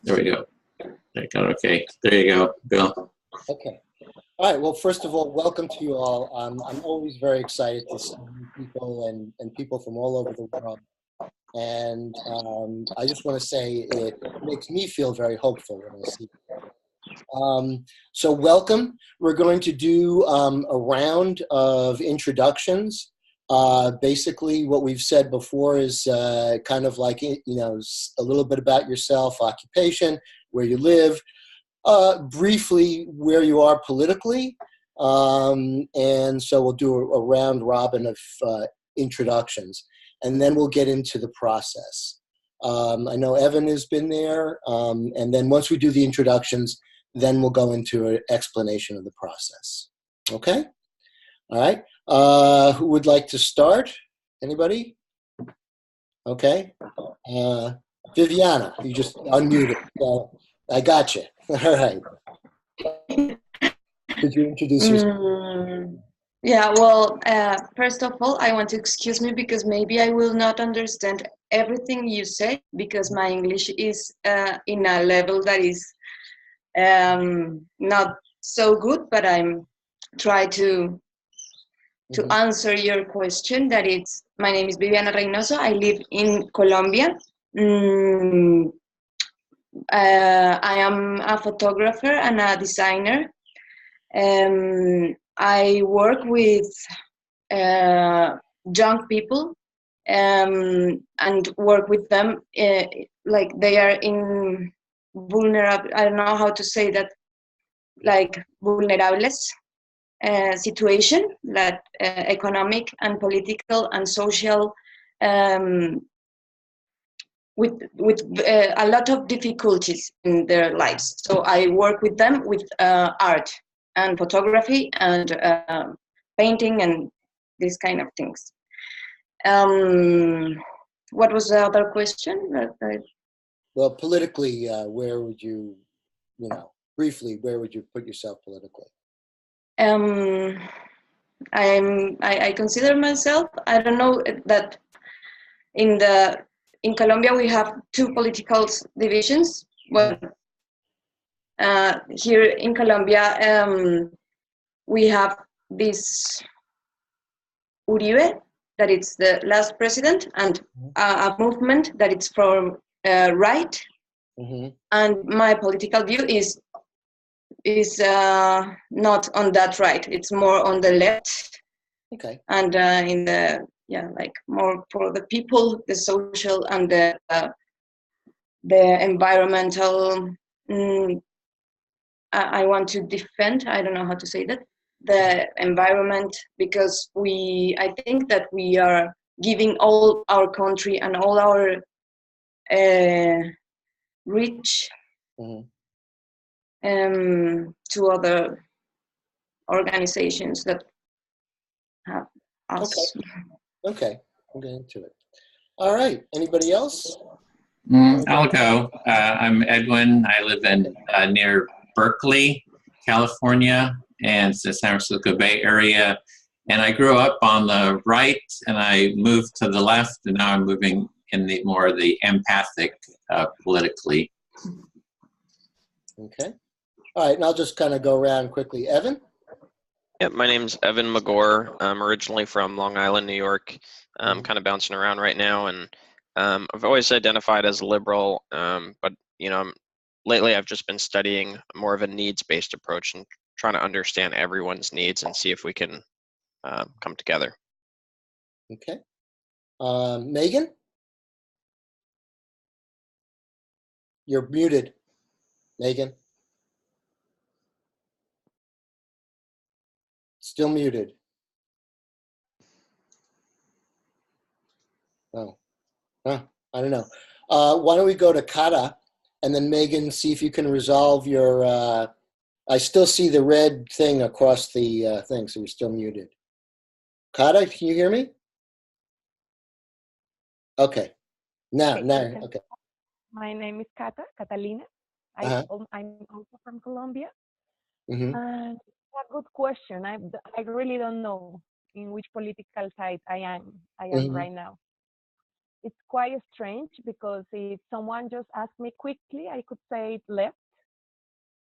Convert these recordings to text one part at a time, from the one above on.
There we go. There you go. Okay. There you go, Bill. Okay. All right. Well, first of all, welcome to you all. I'm always very excited to see people and people from all over the world. And I just want to say it makes me feel very hopeful when I see. So welcome. We're going to do a round of introductions. Basically, what we've said before is kind of like, a little bit about yourself, occupation, where you live, briefly where you are politically. And so we'll do a round robin of introductions, and then we'll get into the process. I know Evan has been there, and then once we do the introductions, then we'll go into an explanation of the process. Okay? All right. Who would like to start? Anybody? Okay. Viviana, you just unmuted. So I got you. All right. Could you introduce yourself? Yeah, well, first of all, I want to excuse me because maybe I will not understand everything you say because my English is in a level that is not so good, but I'm try to answer your question. That it's my name is Viviana Reynoso. I live in Colombia. I am a photographer and a designer. I work with young people and work with them like they are in vulnerable, I don't know how to say that, like vulnerables situation, that economic and political and social, with a lot of difficulties in their lives. So I work with them with art and photography and painting and these kind of things. What was the other question? Well, politically, where would you, briefly, where would you put yourself politically? I consider myself, I don't know that in Colombia we have two political divisions. Well, here in Colombia we have this Uribe, that it's the last president, and a movement that it's from right. And my political view is not on that right. It's more on the left. Okay. And in the like more for the people, the social and the environmental. I want to defend. I don't know how to say that. The environment, because I think that we are giving all our country and all our rich to other organizations that have us. Okay. I'm getting to it. All right. Anybody else? I'll go. I'm Edwin. I live in near Berkeley, California, and it's the San Francisco Bay Area. And I grew up on the right, and I moved to the left, and now I'm moving in the more the empathic politically. Okay. All right, and I'll just kind of go around quickly. Evan? Yeah, my name's Evan McGore. I'm originally from Long Island, New York. I'm kind of bouncing around right now, and I've always identified as a liberal, but lately I've just been studying more of a needs-based approach and trying to understand everyone's needs and see if we can come together. Okay. Megan? You're muted, Megan. Still muted. Oh, I don't know. Why don't we go to Kata, and then Megan, see if you can resolve your, I still see the red thing across the thing, so you're still muted. Kata, can you hear me? Okay. Now, okay. My name is Catalina. I'm also from Colombia. And it's a good question. I really don't know in which political side I am right now. it's quite strange because if someone just asked me quickly, I could say left.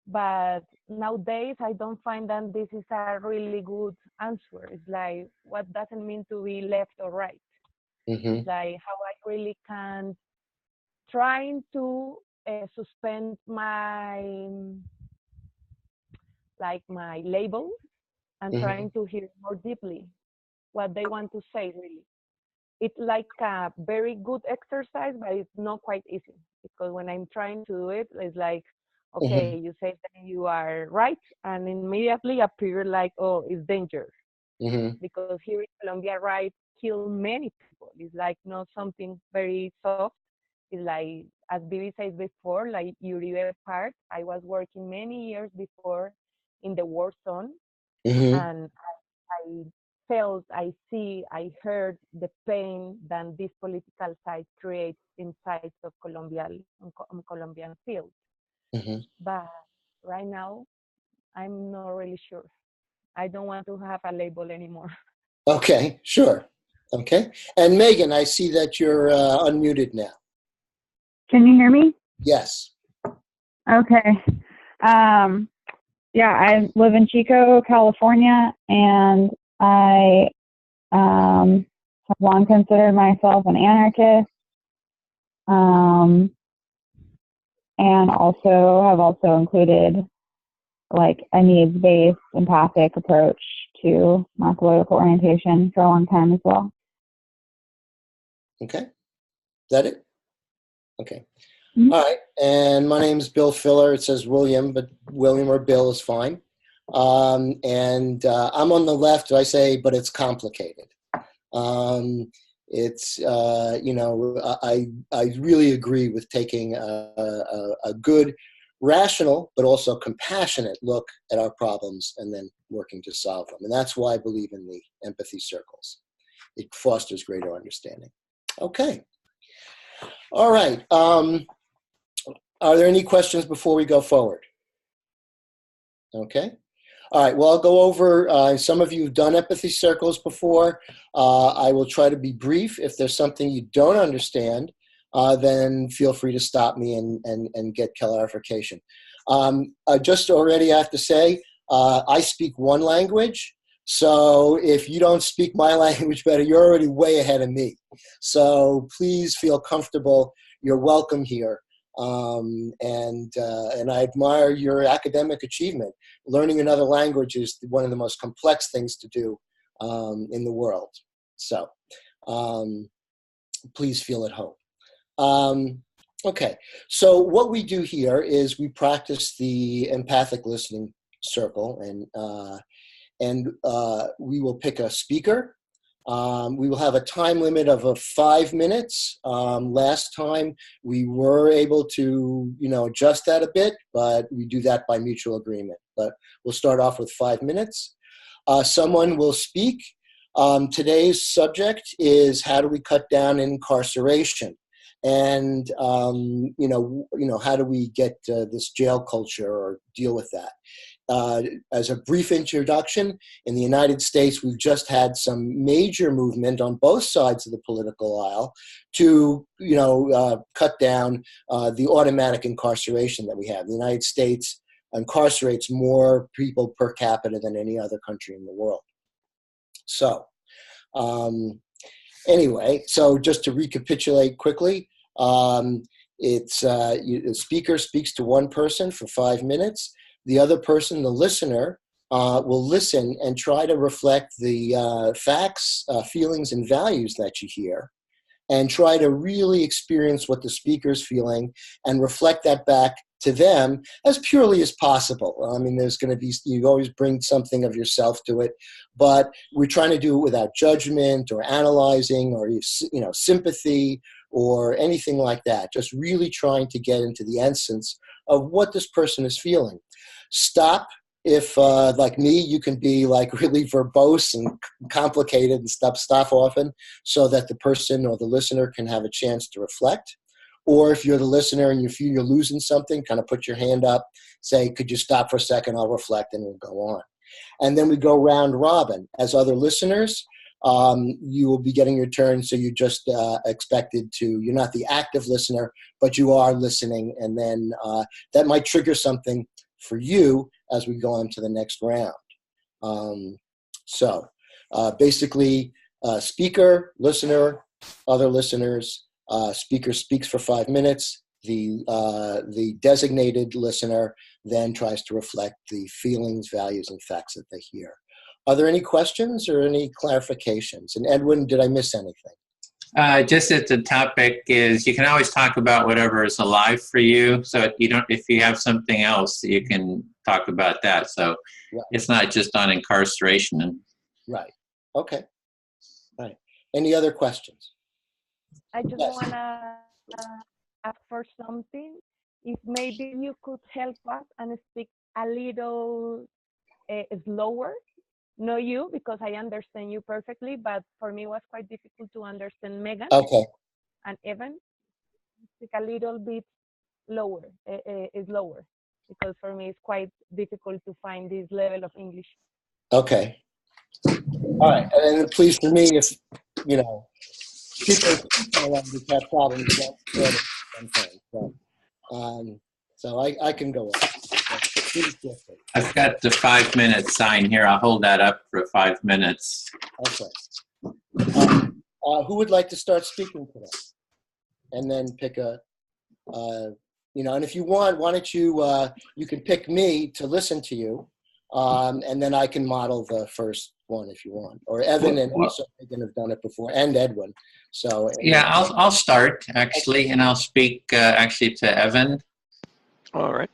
But nowadays, I don't find that this is a really good answer. It's like, what doesn't mean to be left or right? Mm-hmm. It's like how I really can trying to suspend my like my labels and Mm-hmm. trying to hear more deeply what they want to say really. It's like a very good exercise, but it's not quite easy because when I'm trying to do it, it's like, okay, Mm-hmm. you say that you are right, and immediately appear like, oh, it's danger. Mm-hmm. Because here in Colombia, right, kill many people. It's like not something very soft. It's like, as Bibi said before, like Uribe Park, I was working many years before in the war zone, Mm-hmm. and I felt, I see, I heard the pain that this political side creates inside of Colombian field. Mm-hmm. But right now, I'm not really sure. I don't want to have a label anymore. Okay, sure. Okay. And Megan, I see that you're unmuted now. Can you hear me? Yes. Okay. Yeah, I live in Chico, California, and I have long considered myself an anarchist, and have also included like a needs-based, empathic approach to my political orientation for a long time as well. Okay. Is that it? Okay. Mm-hmm. All right. And my name's Bill Filler. It says William, but William or Bill is fine. And I'm on the left. I say, but it's complicated. It's I really agree with taking a good, rational, but also compassionate look at our problems and then working to solve them. And that's why I believe in the empathy circles. It fosters greater understanding. Okay. All right. Are there any questions before we go forward? Okay. All right. Well, I'll go over, some of you have done empathy circles before. I will try to be brief. If there's something you don't understand, then feel free to stop me and get clarification. Just already I have to say, I speak one language. So if you don't speak my language better, you're already way ahead of me. So please feel comfortable. You're welcome here. And I admire your academic achievement. Learning another language is one of the most complex things to do in the world. So please feel at home. Okay, so what we do here is we practice the empathic listening circle, and we will pick a speaker. We will have a time limit of 5 minutes. Last time we were able to, adjust that a bit, but we do that by mutual agreement. But we'll start off with 5 minutes. Someone will speak. Today's subject is how do we cut down incarceration, and how do we get this jail culture or deal with that. As a brief introduction, in the United States, we've just had some major movement on both sides of the political aisle to, cut down the automatic incarceration that we have. The United States incarcerates more people per capita than any other country in the world. So, anyway, so just to recapitulate quickly, the speaker speaks to one person for 5 minutes. The other person, the listener, will listen and try to reflect the facts, feelings, and values that you hear, and try to really experience what the speaker's feeling and reflect that back to them as purely as possible. I mean, there's going to be, you always bring something of yourself to it, but we're trying to do it without judgment or analyzing or, sympathy or anything like that. Just really trying to get into the essence of what this person is feeling. Stop if, like me, you can be like really verbose and complicated and stop often so that the person or the listener can have a chance to reflect. Or if you're the listener and you feel you're losing something, kind of put your hand up, say, could you stop for a second? I'll reflect, and we'll go on. And then we go round robin. As other listeners, you will be getting your turn. So you just expected to, you're not the active listener, but you are listening. And then that might trigger something for you as we go on to the next round. Basically, speaker, listener, other listeners, speaker speaks for 5 minutes. The designated listener then tries to reflect the feelings, values, and facts that they hear. Are there any questions or any clarifications? And Edwin, did I miss anything? Just that the topic is, you can always talk about whatever is alive for you. So if you have something else, you can talk about that. So right. It's not just on incarceration. Right. Okay. Right. Any other questions? I just want to ask for something. If maybe you could help us and speak a little slower. No, you, because I understand you perfectly, but for me it was quite difficult to understand Megan. Okay. And Evan. Speak a little bit lower, lower, because for me it's quite difficult to find this level of English. Okay. All right. And please, for me, if people have problems, so I can go on. I've got the 5-minute sign here. I'll hold that up for 5 minutes. Okay. Who would like to start speaking today? And then pick and if you want, why don't you can pick me to listen to you, and then I can model the first one if you want. Or Evan and also Megan have done it before, and Edwin. So yeah, I'll start actually, and I'll speak actually to Evan. All right.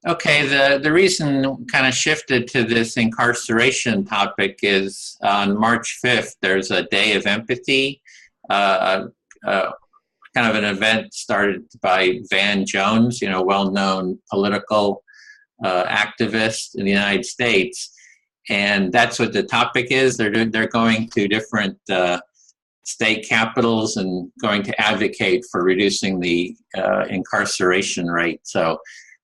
Okay, the reason kind of shifted to this incarceration topic is on March 5th, there's a Day of Empathy, kind of an event started by Van Jones, well-known political activist in the United States. And that's what the topic is. They're going to different state capitals and going to advocate for reducing the incarceration rate. So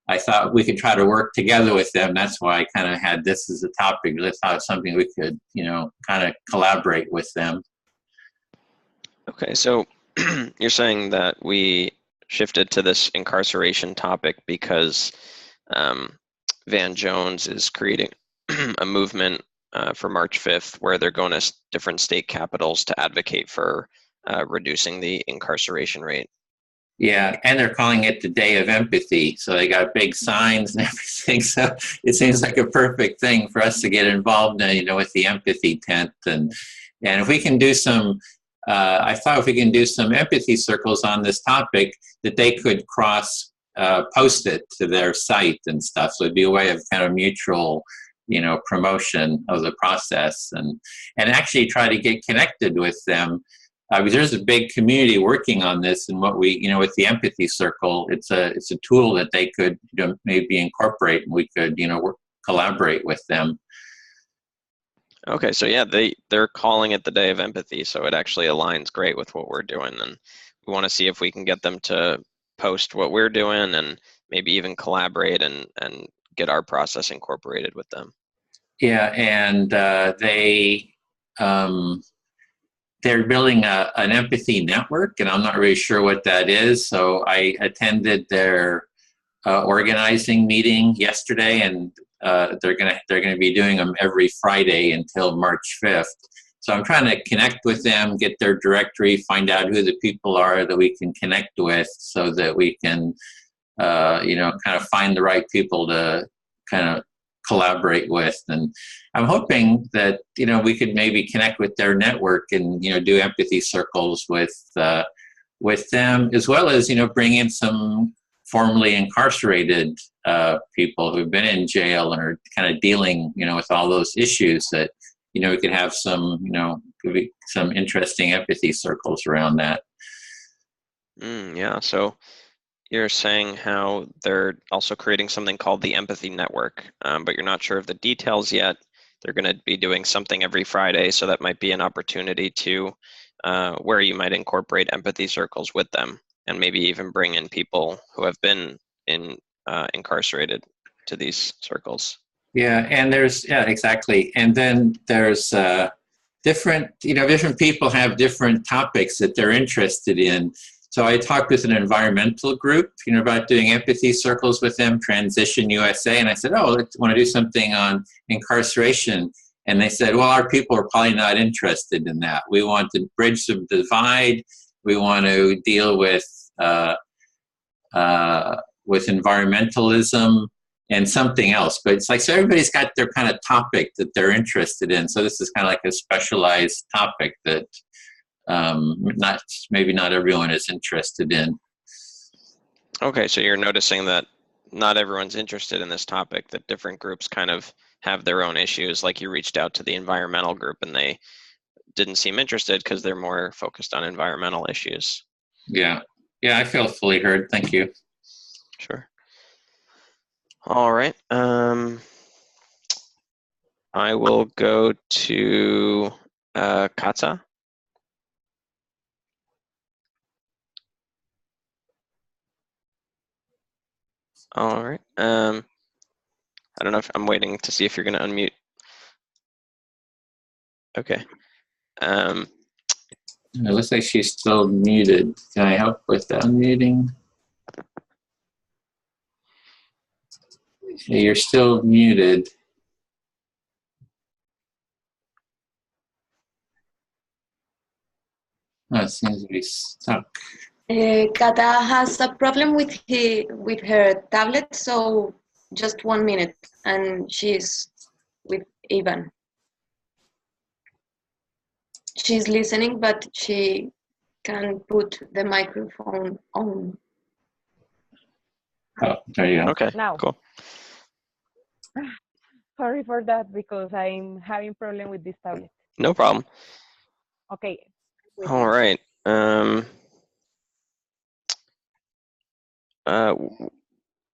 I thought we could try to work together with them. That's why I kind of had this as a topic. I thought it's something we could, kind of collaborate with them. Okay, so you're saying that we shifted to this incarceration topic because Van Jones is creating a movement for March 5th where they're going to different state capitals to advocate for reducing the incarceration rate. Yeah, and they're calling it the Day of Empathy. So they got big signs and everything. So it seems like a perfect thing for us to get involved in, with the empathy tent. And if we can do some, I thought if we can do some empathy circles on this topic, that they could post it to their site and stuff. So it'd be a way of kind of mutual, promotion of the process and actually try to get connected with them. Because there's a big community working on this, and what we, with the empathy circle, it's a tool that they could maybe incorporate, and we could, collaborate with them. Okay, so yeah, they're calling it the Day of Empathy, so it actually aligns great with what we're doing, and we want to see if we can get them to post what we're doing and maybe even collaborate and get our process incorporated with them. Yeah, and they're building an empathy network, and I'm not really sure what that is. So I attended their organizing meeting yesterday, and they're gonna be doing them every Friday until March 5th. So I'm trying to connect with them, get their directory, find out who the people are that we can connect with, so that we can, kind of find the right people to kind of collaborate with. And I'm hoping that, we could maybe connect with their network and, do empathy circles with them, as well as, bring in some formerly incarcerated people who've been in jail and are kind of dealing, with all those issues that, we could have some, could be some interesting empathy circles around that. Yeah, so you're saying how they're also creating something called the Empathy Network, but you're not sure of the details yet. They're going to be doing something every Friday, so that might be an opportunity to where you might incorporate empathy circles with them, and maybe even bring in people who have been incarcerated to these circles. Yeah, and yeah, exactly. And then there's different people have different topics that they're interested in. So I talked with an environmental group, about doing empathy circles with them, Transition USA, and I said, oh, I want to do something on incarceration. And they said, well, our people are probably not interested in that. We want to bridge the divide. We want to deal with environmentalism and something else. But it's like, so everybody's got their kind of topic that they're interested in. So this is kind of like a specialized topic that maybe not everyone is interested in. Okay, so you're noticing that not everyone's interested in this topic, that different groups kind of have their own issues. Like you reached out to the environmental group and they didn't seem interested because they're more focused on environmental issues. Yeah, I feel fully heard. Thank you. Sure. All right. I will go to Kata. All right. I don't know if I'm waiting to see if you're going to unmute. Okay. It looks like she's still muted. Can I help with the unmuting? You're still muted. Oh, it seems to be stuck. Kata has a problem with her tablet, so just 1 minute, and she's with Ivan. She's listening, but she can't put the microphone on. Oh, there you go. Okay, Now. cool. Sorry for that because I'm having problem with this tablet. No problem. Okay. All right.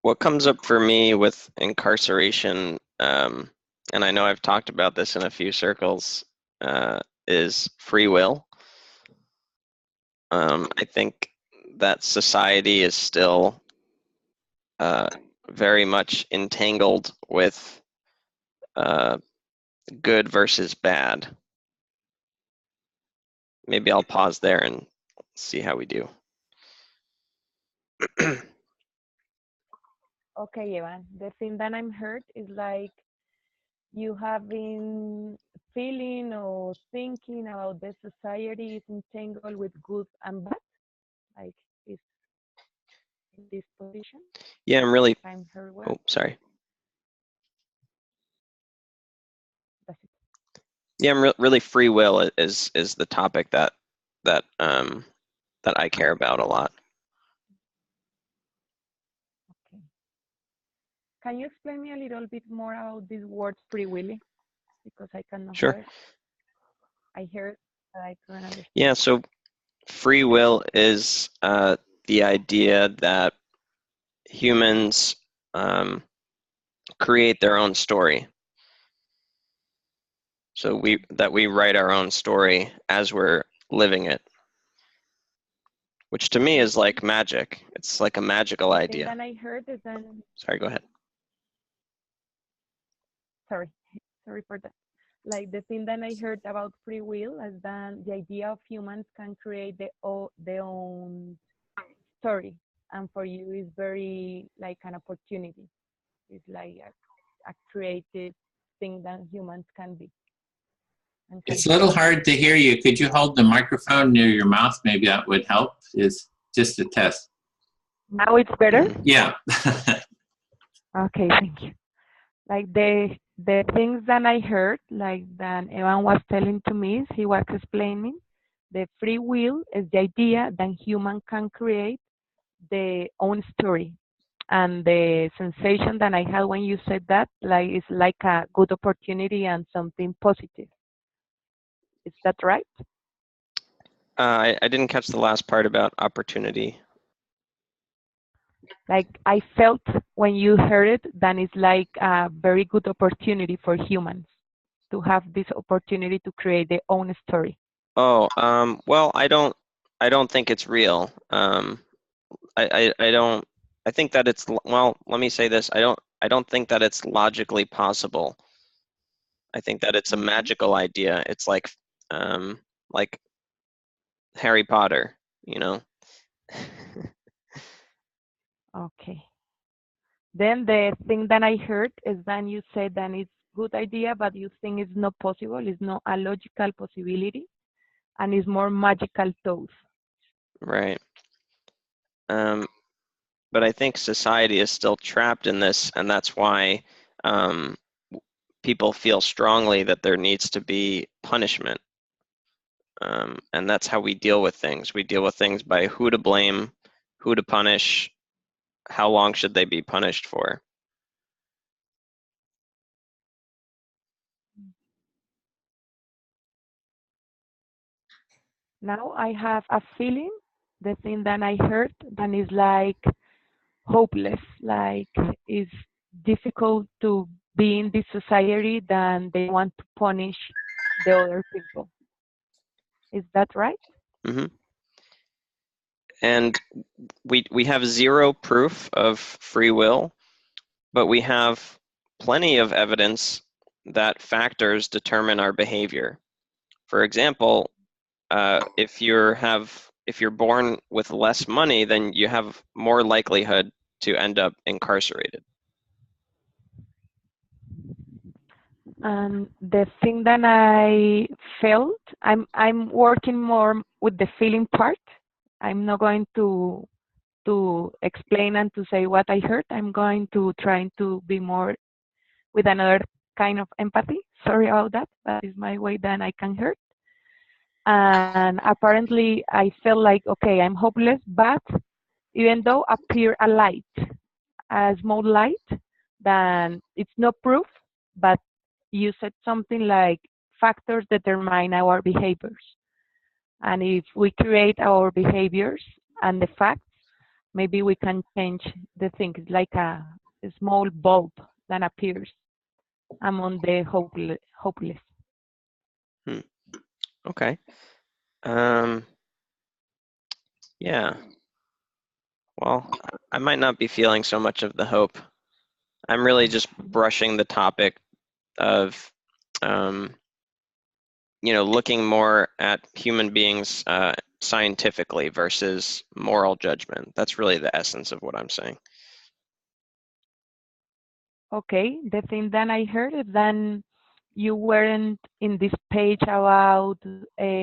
What comes up for me with incarceration, and I know I've talked about this in a few circles, is free will. I think that society is still very much entangled with good versus bad. Maybe I'll pause there and see how we do. Okay, Evan. The thing that I'm heard is like you have been feeling or thinking about the society is entangled with good and bad, like is in this position. Yeah, I'm really. I'm heard well. Oh, sorry. That's it. Yeah, I'm really free will is the topic that I care about a lot. Okay. Can you explain me a little bit more about this word free will? Because I cannot Sure. hear. I heard, but I couldn't understand. Yeah, so free will is the idea that humans create their own story. So we write our own story as we're living it, which to me is like magic. It's like a magical idea. The thing that I heard is then. Sorry, go ahead. Sorry for that. Like the thing that I heard about free will is that the idea of humans can create their own story, and for you is very like an opportunity. It's like a creative thing that humans can be. It's a little hard to hear you. Could you hold the microphone near your mouth? Maybe that would help. Is just a test. Now it's better? Yeah. Okay, thank you. Like the things that I heard, like that Evan was telling to me, he was explaining, the free will is the idea that human can create their own story. And the sensation that I had when you said that, like, it's like a good opportunity and something positive. Is that right? I didn't catch the last part about opportunity. Like I felt when you heard it, that it's like a very good opportunity for humans to have this opportunity to create their own story. Oh, well, I don't think it's real. I don't. I think that it's, well, let me say this. I don't think that it's logically possible. I think that it's a magical idea. It's like Harry Potter, you know. Okay. Then the thing that I heard is then you said that it's good idea, but you think it's not possible, it's not a logical possibility, and it's more magical thought. Right. But I think society is still trapped in this, and that's why um, people feel strongly that there needs to be punishment. And that's how we deal with things. We deal with things by who to blame, who to punish, how long should they be punished for. Now I have a feeling, the thing that I heard, that is like hopeless, like it's difficult to be in this society than they want to punish the other people. Is that right? Hmm. And we have zero proof of free will, but we have plenty of evidence that factors determine our behavior. For example, if you're born with less money, then you have more likelihood to end up incarcerated. And the thing that I felt, I'm working more with the feeling part. I'm not going to explain and to say what I heard. I'm going to try to be more with another kind of empathy. Sorry about that, but it's my way that I can hear. And apparently I felt like, okay, I'm hopeless, but even though appear a light, a small light, then it's no proof, but you said something like factors determine our behaviors. And if we create our behaviors and the facts, maybe we can change the thing. It's like a small bulb that appears among the hopeless. Hmm. Okay. Um, yeah. Well, I might not be feeling so much of the hope. I'm really just brushing the topic of, um, looking more at human beings scientifically versus moral judgment. That's really the essence of what I'm saying. Okay, the thing that I heard is then you weren't in this page about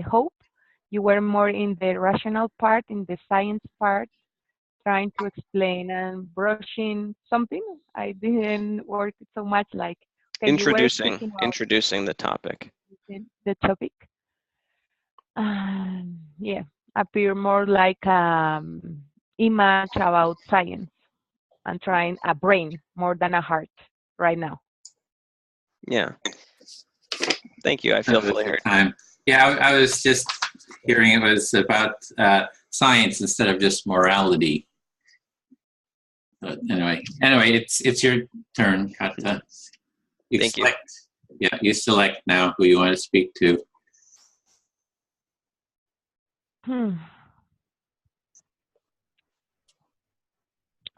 hope. You were more in the rational part, in the science part, trying to explain and brushing something. I didn't work so much like, okay, you were speaking about Introducing the topic. the topic. Yeah, appear more like image about science and trying a brain more than a heart right now. Yeah. Thank you. I feel fully heard. Time. Yeah, I was just hearing it was about science instead of just morality. But anyway, it's your turn, Kata. Thank you. Yeah, you select now who you want to speak to.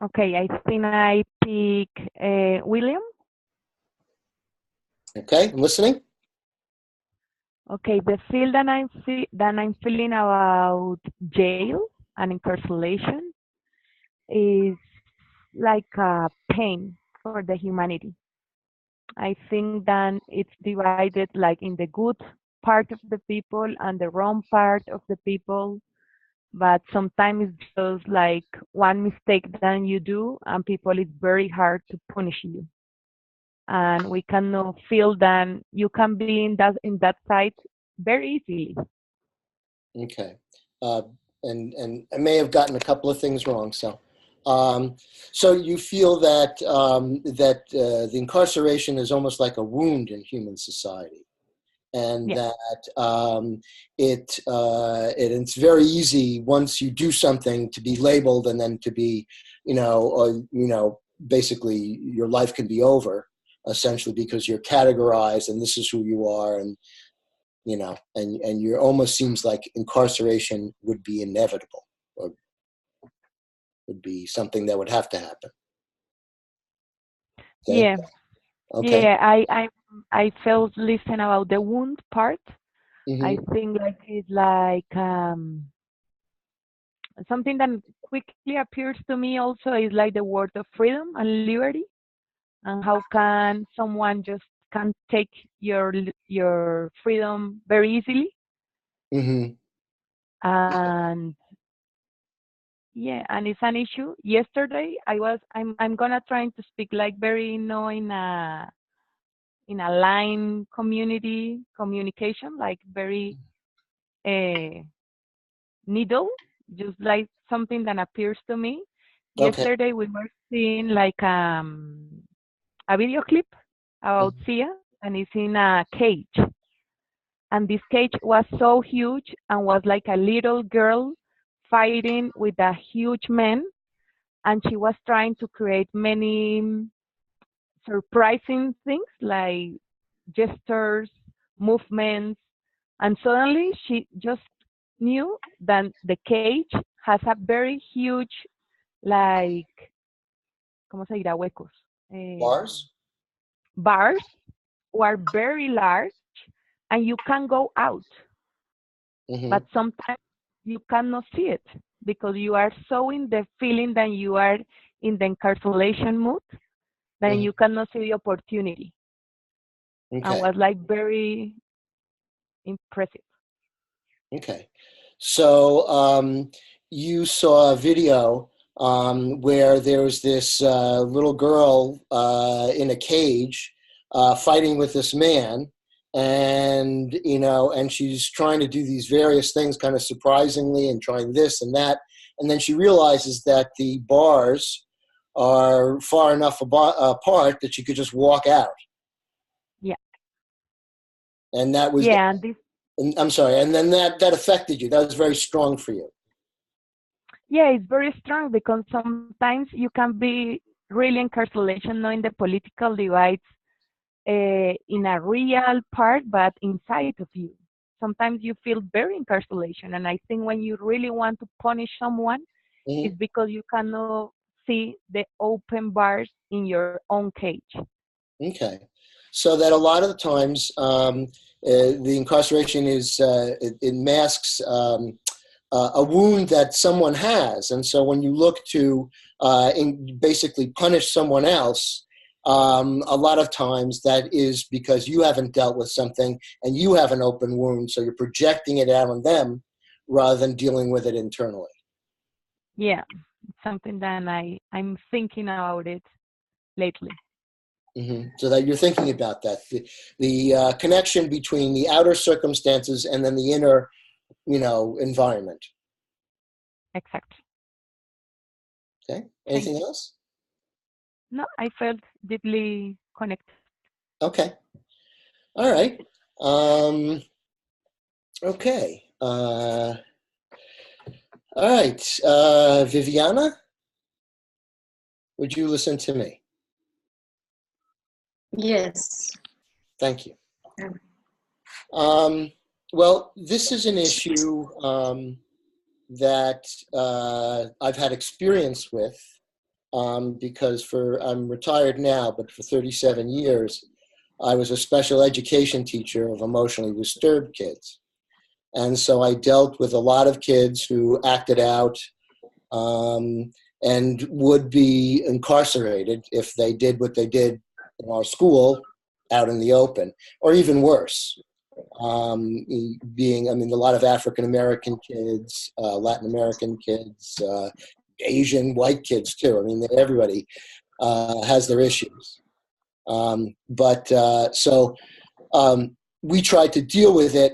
Okay, I think I pick William. Okay, I'm listening. Okay, the feel that I'm feeling about jail and incarceration is like a pain for the humanity. I think that it's divided like in the good part of the people and the wrong part of the people, but sometimes it's just like one mistake that you do and people it's very hard to punish you. And we cannot feel that you can be in that side very easily. Okay. And I may have gotten a couple of things wrong. So you feel that the incarceration is almost like a wound in human society, and Yeah. that it's very easy once you do something to be labeled and then to be, basically your life can be over essentially because you're categorized and this is who you are, and and you almost seems like incarceration would be inevitable or would be something that would have to happen. Okay. Yeah. Okay. Yeah, I felt listen about the wound part. I Mm-hmm. think like it's like something that quickly appears to me also is like the word of freedom and liberty, and how can someone just can take your freedom very easily. Mm-hmm. And yeah, and it's an issue. Yesterday I'm gonna trying to speak like very in a line community communication, like very uh, needle, just like something that appears to me. Okay. Yesterday we were seeing like a video clip about Mhm. Sia, and it's in a cage. And this cage was so huge and was like a little girl fighting with a huge man, and she was trying to create many surprising things like gestures, movements, and suddenly she just knew that the cage has a very huge, like, ¿cómo se dirá? Huecos. Bars? Bars were very large, and you can go out, Mm-hmm. but sometimes you cannot see it because you are so in the feeling that you are in the incarceration mood that Mm-hmm. you cannot see the opportunity, and Okay. was like very impressive. Okay. So you saw a video where there was this little girl in a cage fighting with this man, and and she's trying to do these various things, kind of surprisingly, and trying this and that, and then she realizes that the bars are far enough apart that she could just walk out, Yeah, and that was. yeah, and this, And I'm sorry, and then that affected you. That was very strong for you. yeah, it's very strong because sometimes you can be really incarceration knowing the political divides in a real part, but inside of you. Sometimes you feel very incarceration, and I think when you really want to punish someone, Mm-hmm. it's because you cannot see the open bars in your own cage. Okay, so that a lot of the times the incarceration is it masks a wound that someone has, and so when you look to basically punish someone else, a lot of times that is because you haven't dealt with something and you have an open wound, so you're projecting it out on them rather than dealing with it internally. Yeah, it's something that I'm thinking about it lately. Mm-hmm. So that you're thinking about that, the connection between the outer circumstances and then the inner, environment. Exactly. Okay. Thank Anything you. else? No, I felt deeply connected. Okay. All right. Um, okay. All right. Viviana, would you listen to me? Yes. Thank you. Well, this is an issue that I've had experience with because I'm retired now, but for 37 years, I was a special education teacher of emotionally disturbed kids. And so I dealt with a lot of kids who acted out and would be incarcerated if they did what they did in our school out in the open, or even worse. A lot of African American kids, Latin American kids, Asian, white kids too. I mean, everybody has their issues. We tried to deal with it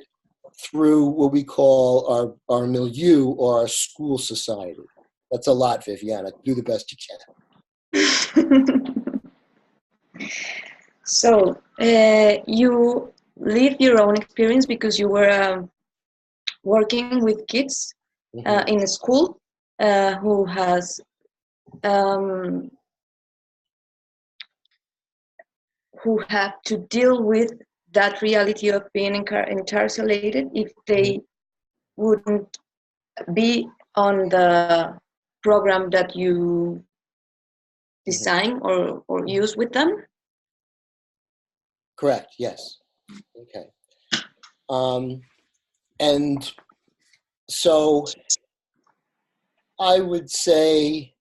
through what we call our milieu or our school society. That's a lot, Viviana. Do the best you can. So you lived your own experience because you were working with kids Mm-hmm. in a school who has um, who have to deal with that reality of being incarcerated if they wouldn't be on the program that you design or use with them? Correct, yes. Okay. And so I would say,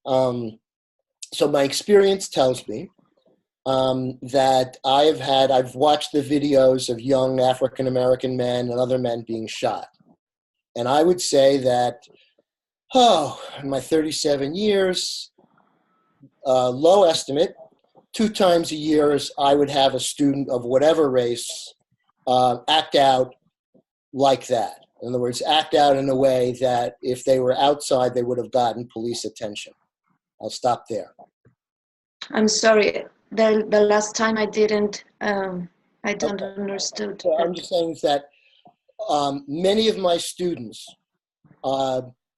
so my experience tells me that I've watched the videos of young African-American men and other men being shot. And I would say that, in my 37 years, low estimate, 2 times a year I would have a student of whatever race act out like that. In other words, act out in a way that if they were outside, they would have gotten police attention. I'll stop there. I'm sorry. The last time I didn't. I don't understood. So I'm just saying that many of my students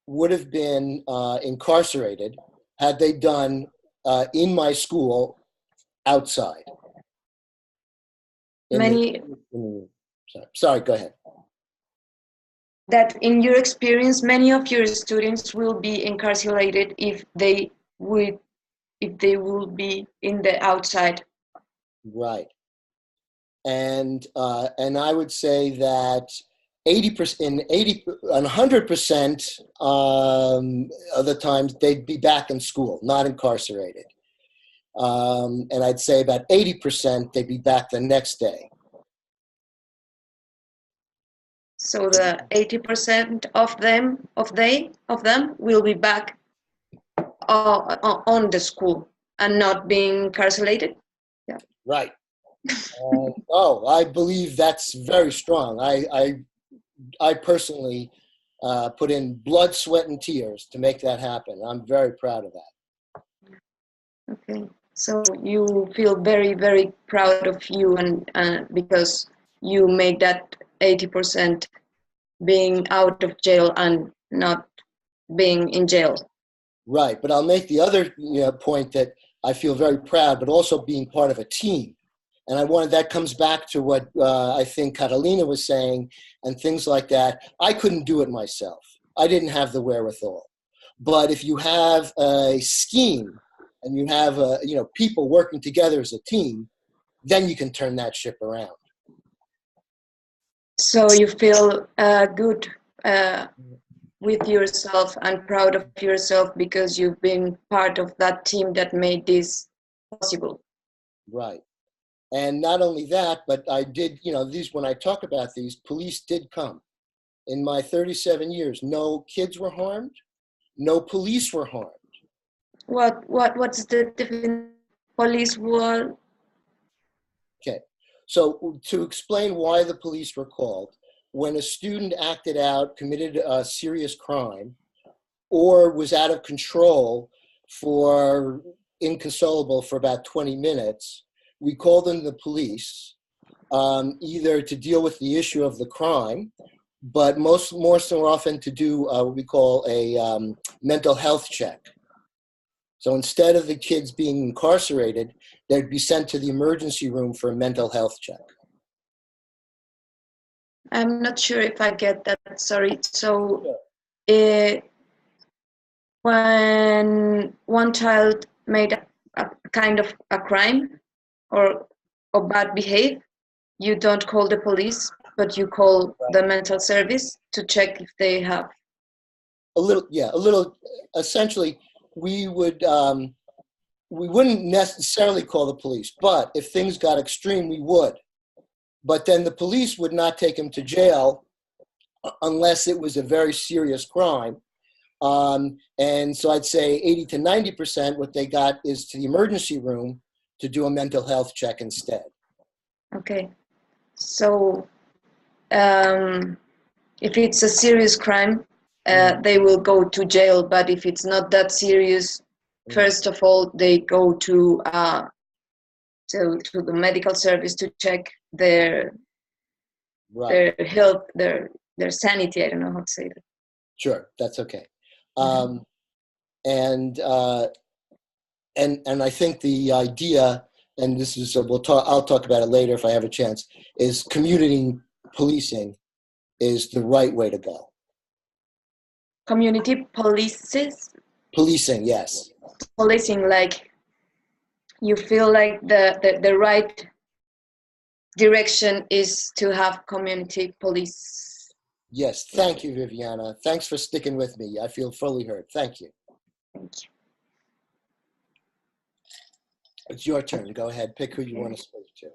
would have been incarcerated had they done in my school outside. Sorry, go ahead. That in your experience, many of your students will be incarcerated if they will be in the outside. Right. And I would say that 100% of the times they'd be back in school, not incarcerated. And I'd say about 80% they'd be back the next day. So the 80% of them will be back on the school and not being incarcerated. Yeah. Right. I believe that's very strong. I personally put in blood, sweat, and tears to make that happen. I'm very proud of that. Okay. So you feel very, very proud of you, and because you make that 80% being out of jail and not being in jail. Right, but I'll make the other point that I feel very proud, but also being part of a team. And that comes back to what I think Catalina was saying and things like that. I couldn't do it myself. I didn't have the wherewithal. But if you have a scheme and you have people working together as a team, then you can turn that ship around. So you feel good with yourself and proud of yourself because you've been part of that team that made this possible. Right. And not only that, but I did, when I talk about these, police did come. In my 37 years, no kids were harmed, no police were harmed. What's the definition? Police were? Okay. So to explain why the police were called, when a student acted out, committed a serious crime, or was out of control inconsolable for about 20 minutes, we called in the police, either to deal with the issue of the crime, but more so often to do what we call a mental health check. So instead of the kids being incarcerated, they'd be sent to the emergency room for a mental health check. I'm not sure if I get that, sorry. So when one child made a kind of a crime or bad behavior, you don't call the police, but you call the mental service to check if they have. Essentially, we wouldn't necessarily call the police, but if things got extreme, we would. But then the police would not take him to jail unless it was a very serious crime. And so I'd say 80 to 90% what they got is to the emergency room to do a mental health check instead. Okay. So if it's a serious crime, they will go to jail. But if it's not that serious, first of all, they go to the medical service to check their health, their sanity. I don't know how to say that. Sure, that's okay. And I think the idea, and this is I'll talk about it later if I have a chance, is community policing is the right way to go. Community polices? Policing, yes. policing, like you feel like the right direction is to have community police. Yes, thank you, Viviana. Thanks for sticking with me. I feel fully heard. Thank you. Thank you. It's your turn. Go ahead. Pick who you want to speak to.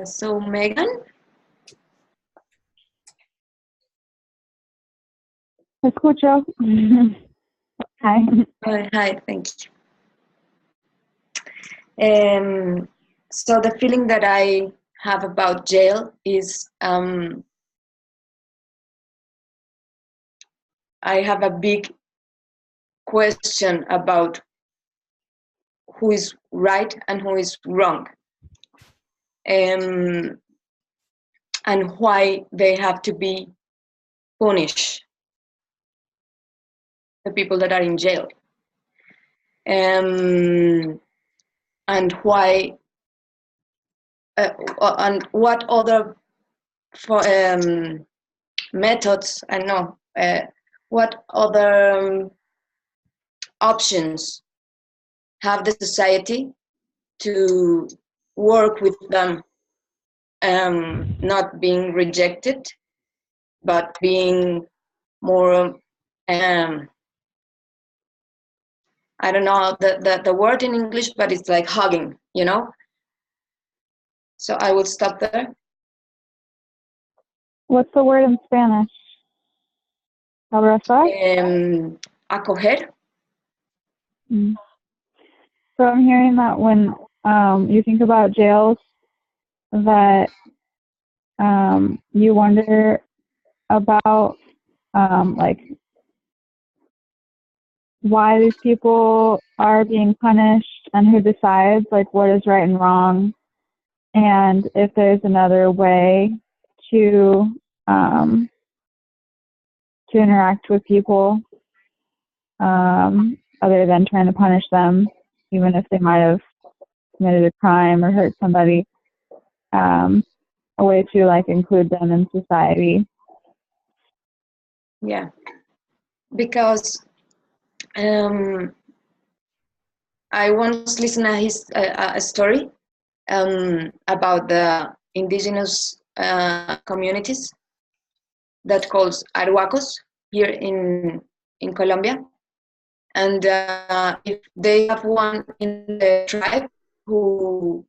So Megan. Escucho. Hi. Hi, thank you. So the feeling that I have about jail is I have a big question about who is right and who is wrong, and why they have to be punished, the people that are in jail, and why and what other methods, I know, what other options have the society to work with them, not being rejected, but being more, I don't know the word in English, but it's like hugging, you know? So I will stop there. What's the word in Spanish? Abrazar? Acoger. Mm. So I'm hearing that when you think about jails, that you wonder about like why these people are being punished and who decides like what is right and wrong, and if there's another way to interact with people other than trying to punish them, even if they might have committed a crime or hurt somebody. A way to like include them in society. Yeah, because I once listened to a story about the indigenous communities that calls Arhuacos here in Colombia, and if they have one in the tribe who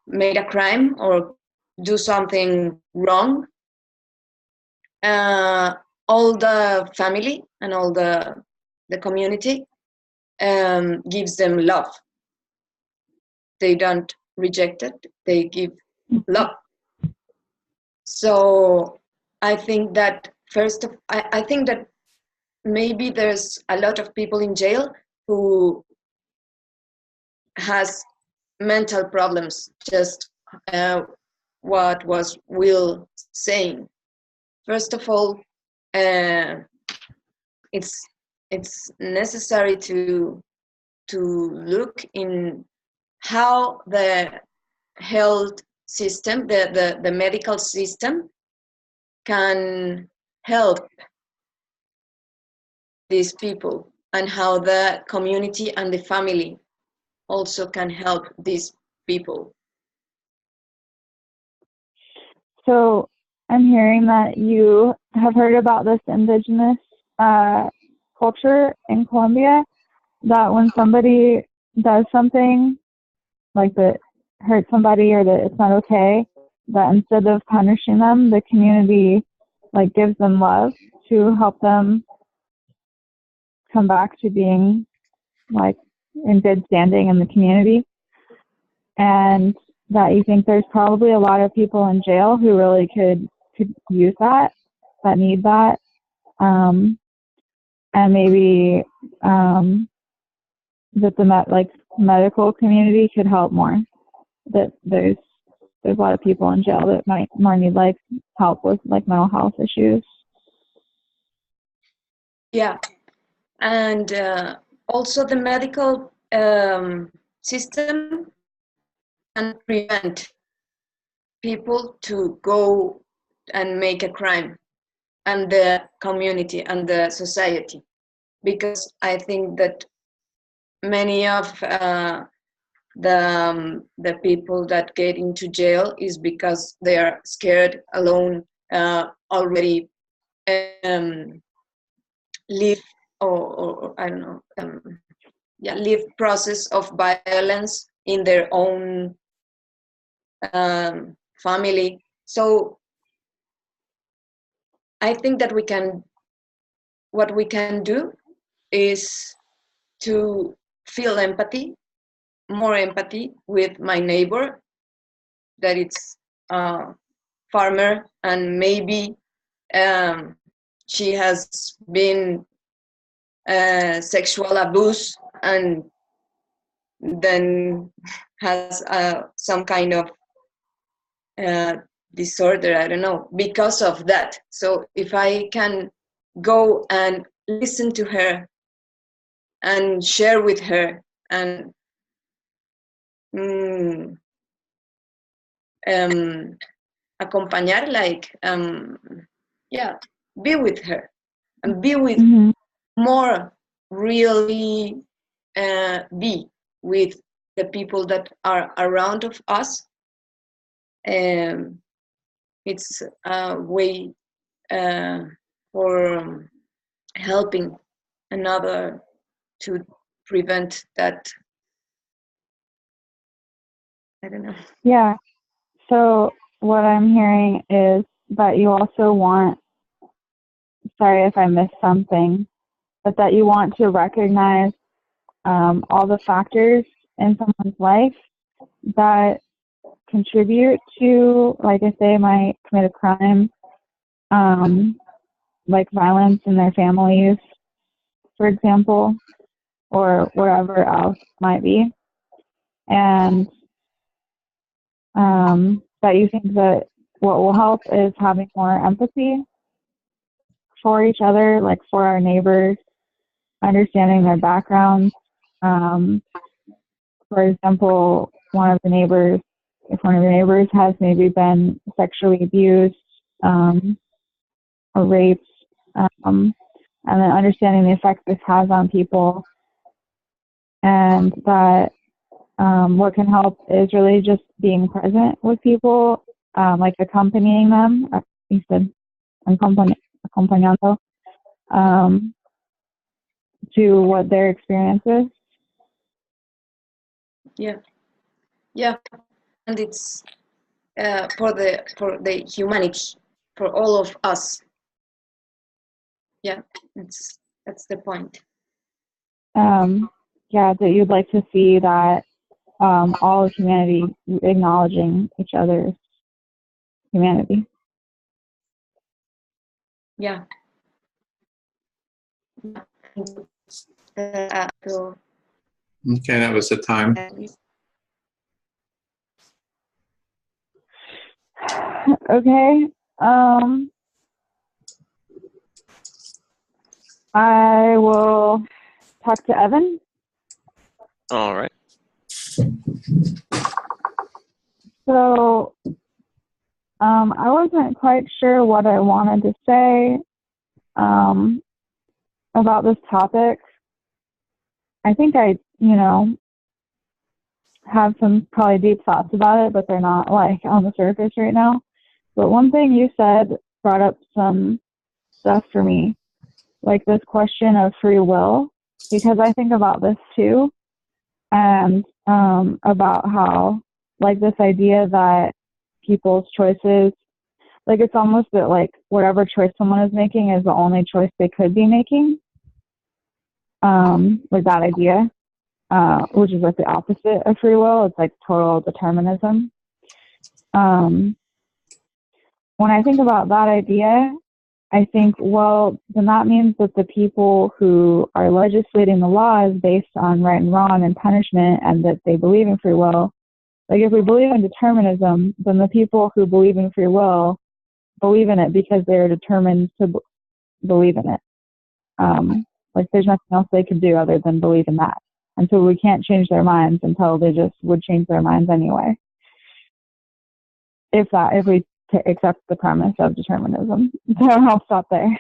made a crime or do something wrong, all the family and all the community gives them love. They don't reject it, they give love. So I think that I think that maybe there's a lot of people in jail who has mental problems, just what was Will saying. First of all, it's necessary to look in how the health system, the medical system, can help these people, and how the community and the family also can help these people. So I'm hearing that you have heard about this indigenous culture in Colombia, that when somebody does something like that hurts somebody or that it's not okay, that instead of punishing them, the community like gives them love to help them come back to being like in good standing in the community. And that you think there's probably a lot of people in jail who really could use that need that, and maybe that the medical community could help more. That there's a lot of people in jail that might more need like help with like mental health issues. Yeah, and also the medical system can prevent people to go and make a crime, and the community and the society. because I think that many of the people that get into jail is because they are scared, alone, already live or I don't know, live process of violence in their own family. So I think that what we can do is to feel empathy, more empathy with my neighbor, that it's a farmer, and maybe she has been sexual abuse, and then has some kind of disorder, I don't know, because of that. So if I can go and listen to her and share with her and acompañar, like be with her and be with more, really be with the people that are around of us. It's a way for helping another to prevent that. I don't know. Yeah. So what I'm hearing is that you also want, sorry if I missed something, but that you want to recognize all the factors in someone's life that contribute to, like, if they might commit a crime, like violence in their families, for example, or whatever else might be. And that you think that what will help is having more empathy for each other, like for our neighbors, understanding their backgrounds. For example, if one of the neighbors has maybe been sexually abused or raped, and then understanding the effect this has on people, and that what can help is really just being present with people, like accompanying them. You said acompañando to what their experience is. Yeah, and it's for the humanity, for all of us. Yeah, that's the point. Yeah, that you'd like to see that all of humanity acknowledging each other's humanity. Yeah. Okay, that was the time. Okay. I will talk to Evan. All right. So I wasn't quite sure what I wanted to say about this topic. I think I, have some probably deep thoughts about it, but they're not like on the surface right now. But one thing you said brought up some stuff for me, like this question of free will, because I think about this too, and about how, like, this idea that people's choices, like, it's almost that, like, whatever choice someone is making is the only choice they could be making, like that idea, which is like the opposite of free will. It's like total determinism. When I think about that idea, I think, well, then that means that the people who are legislating the laws based on right and wrong and punishment, and that they believe in free will, like, if we believe in determinism, then the people who believe in free will believe in it because they're determined to believe in it. Like, there's nothing else they could do other than believe in that. And so we can't change their minds until they just would change their minds anyway. If we accept the premise of determinism. So I'll stop there.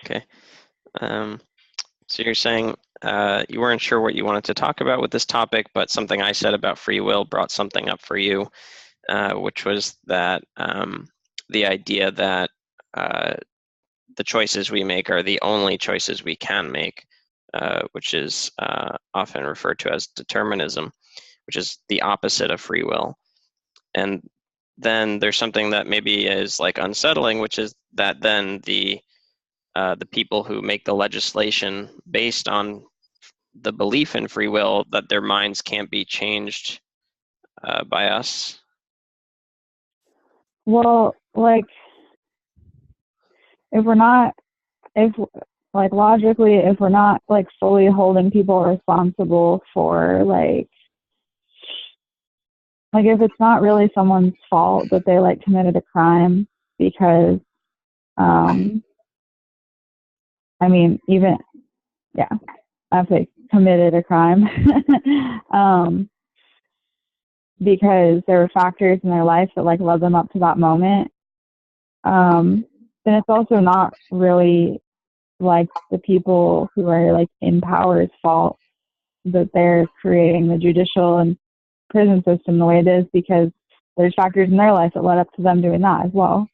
Okay. So you're saying you weren't sure what you wanted to talk about with this topic, but something I said about free will brought something up for you, which was that the idea that the choices we make are the only choices we can make, which is often referred to as determinism, which is the opposite of free will. And then there's something that maybe is like unsettling, which is that then the people who make the legislation based on the belief in free will, that their minds can't be changed by us. Well, like, if we're not, if, like, logically, if we're not, like, fully holding people responsible for, like, if it's not really someone's fault that they, like, committed a crime because, I mean, even, yeah, I've like committed a crime, because there were factors in their life that like led them up to that moment. Then it's also not really like the people who are like in power's fault that they're creating the judicial and prison system the way it is, because there's factors in their life that led up to them doing that as well.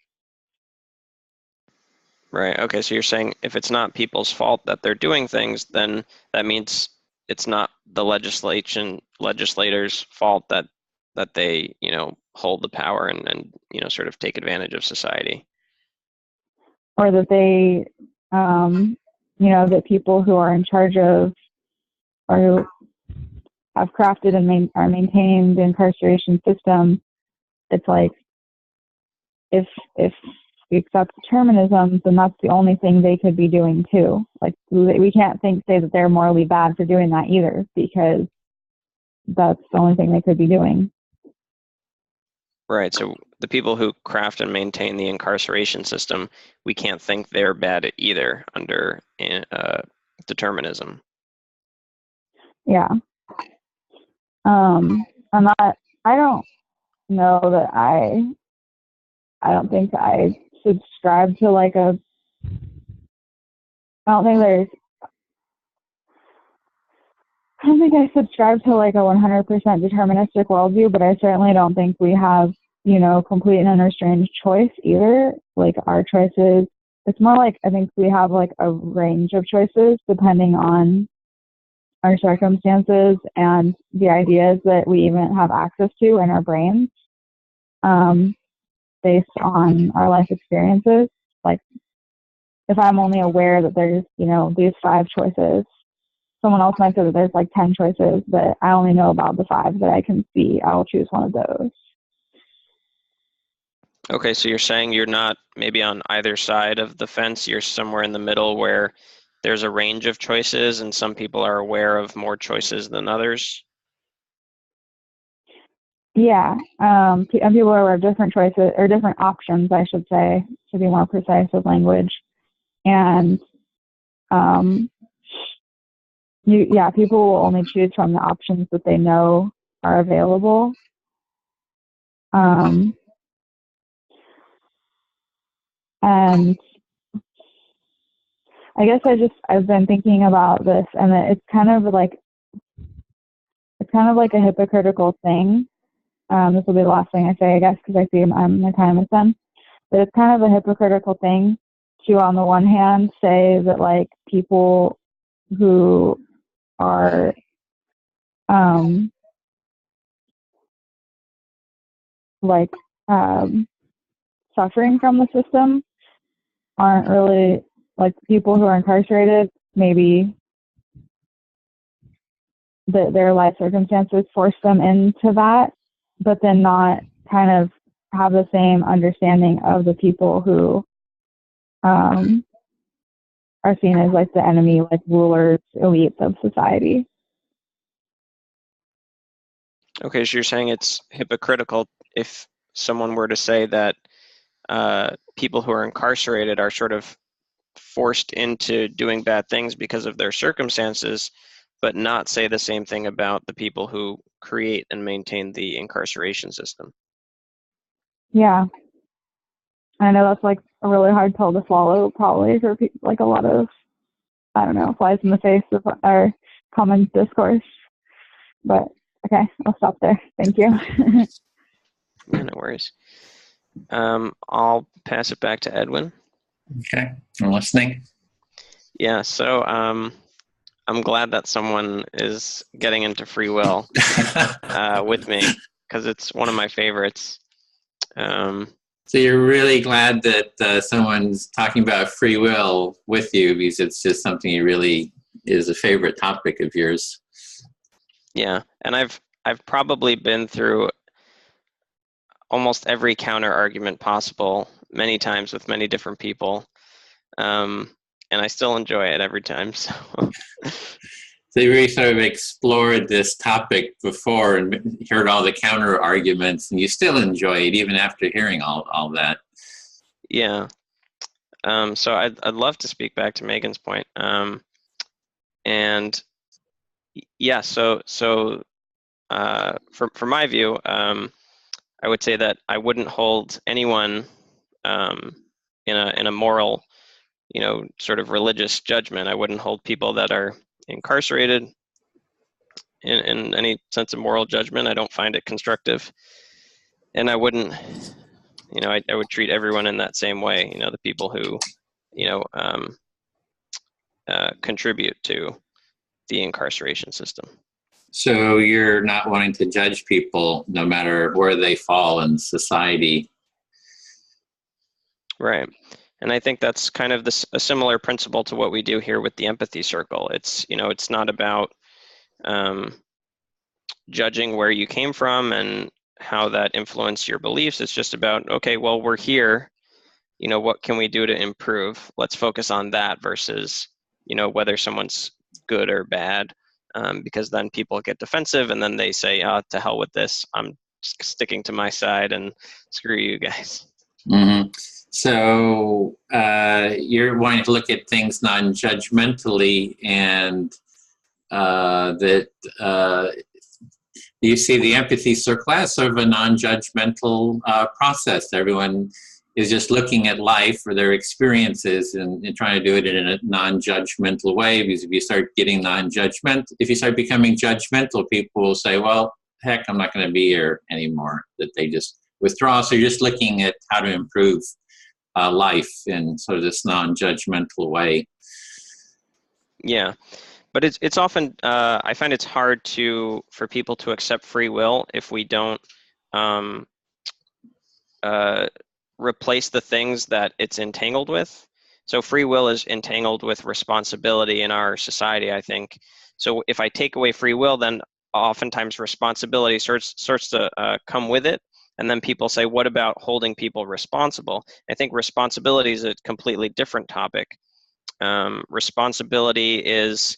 Right. Okay. So you're saying if it's not people's fault that they're doing things, then that means it's not the legislators' fault that they, hold the power and sort of take advantage of society. Or that they, that people who are in charge of, or who have crafted and are maintaining the incarceration system, it's like, if we accept determinism, then that's the only thing they could be doing too. Like, we can't say that they're morally bad for doing that either, because that's the only thing they could be doing. Right. So the people who craft and maintain the incarceration system, we can't think they're bad either under determinism. Yeah. I'm not. I don't know that I don't think I subscribe to like a. I don't think there's. I don't think I subscribe to like a 100% deterministic worldview, but I certainly don't think we have, complete and unrestrained choice either. Like, our choices, it's more like I think we have like a range of choices depending on our circumstances and the ideas that we even have access to in our brains, based on our life experiences. Like, if I'm only aware that there's, these 5 choices, someone else might say that there's like 10 choices, but I only know about the 5 that I can see. I will choose one of those. Okay, so you're saying you're not maybe on either side of the fence, you're somewhere in the middle where there's a range of choices and some people are aware of more choices than others? Yeah, people are aware of different choices, or different options, I should say, to be more precise with language. And people will only choose from the options that they know are available. And I guess I've been thinking about this, and it's kind of like a hypocritical thing. This will be the last thing I say, I guess, because I see my time is done. But it's kind of a hypocritical thing to, on the one hand, say that like people who are suffering from the system aren't really, like, people who are incarcerated, maybe their life circumstances force them into that, but then not kind of have the same understanding of the people who are seen as like the enemy, like rulers, elites of society. Okay, so you're saying it's hypocritical if someone were to say that people who are incarcerated are sort of forced into doing bad things because of their circumstances, but not say the same thing about the people who create and maintain the incarceration system. Yeah. I know that's like a really hard pill to swallow, probably, for like a lot of I don't know, flies in the face of our common discourse. But okay, I'll stop there. Thank you. Yeah, no worries. I'll pass it back to Edwin. Okay, I'm listening. Yeah, so I'm glad that someone is getting into free will with me, because it's one of my favorites. So you're really glad that someone's talking about free will with you, because it's just something you really is a favorite topic of yours. Yeah, and I've probably been through almost every counter argument possible many times with many different people, and I still enjoy it every time. So. So you really sort of explored this topic before and heard all the counter arguments, and you still enjoy it even after hearing all that. Yeah. So I'd love to speak back to Megan's point. And yeah, so for my view, I would say that I wouldn't hold anyone in a moral, sort of religious judgment. I wouldn't hold people that are incarcerated in any sense of moral judgment. I don't find it constructive, and I wouldn't, I would treat everyone in that same way. The people who, contribute to the incarceration system. So you're not wanting to judge people no matter where they fall in society. Right. And I think that's kind of a similar principle to what we do here with the empathy circle. It's, it's not about judging where you came from and how that influenced your beliefs. It's just about, okay, well, we're here. What can we do to improve? Let's focus on that versus, whether someone's good or bad, because then people get defensive and then they say, to hell with this. I'm sticking to my side and screw you guys. Mm-hmm. So you're wanting to look at things non-judgmentally, and you see the empathy circle as sort of a non-judgmental process. Everyone is just looking at life or their experiences and trying to do it in a non-judgmental way. Because if you start if you start becoming judgmental, people will say, well, heck, I'm not going to be here anymore. That they just withdraw. So you're just looking at how to improve life in sort of this non-judgmental way. Yeah. But it's often, I find it's hard for people to accept free will if we don't replace the things that it's entangled with. So free will is entangled with responsibility in our society, I think. So if I take away free will, then oftentimes responsibility starts to come with it. And then people say, what about holding people responsible? I think responsibility is a completely different topic. Responsibility is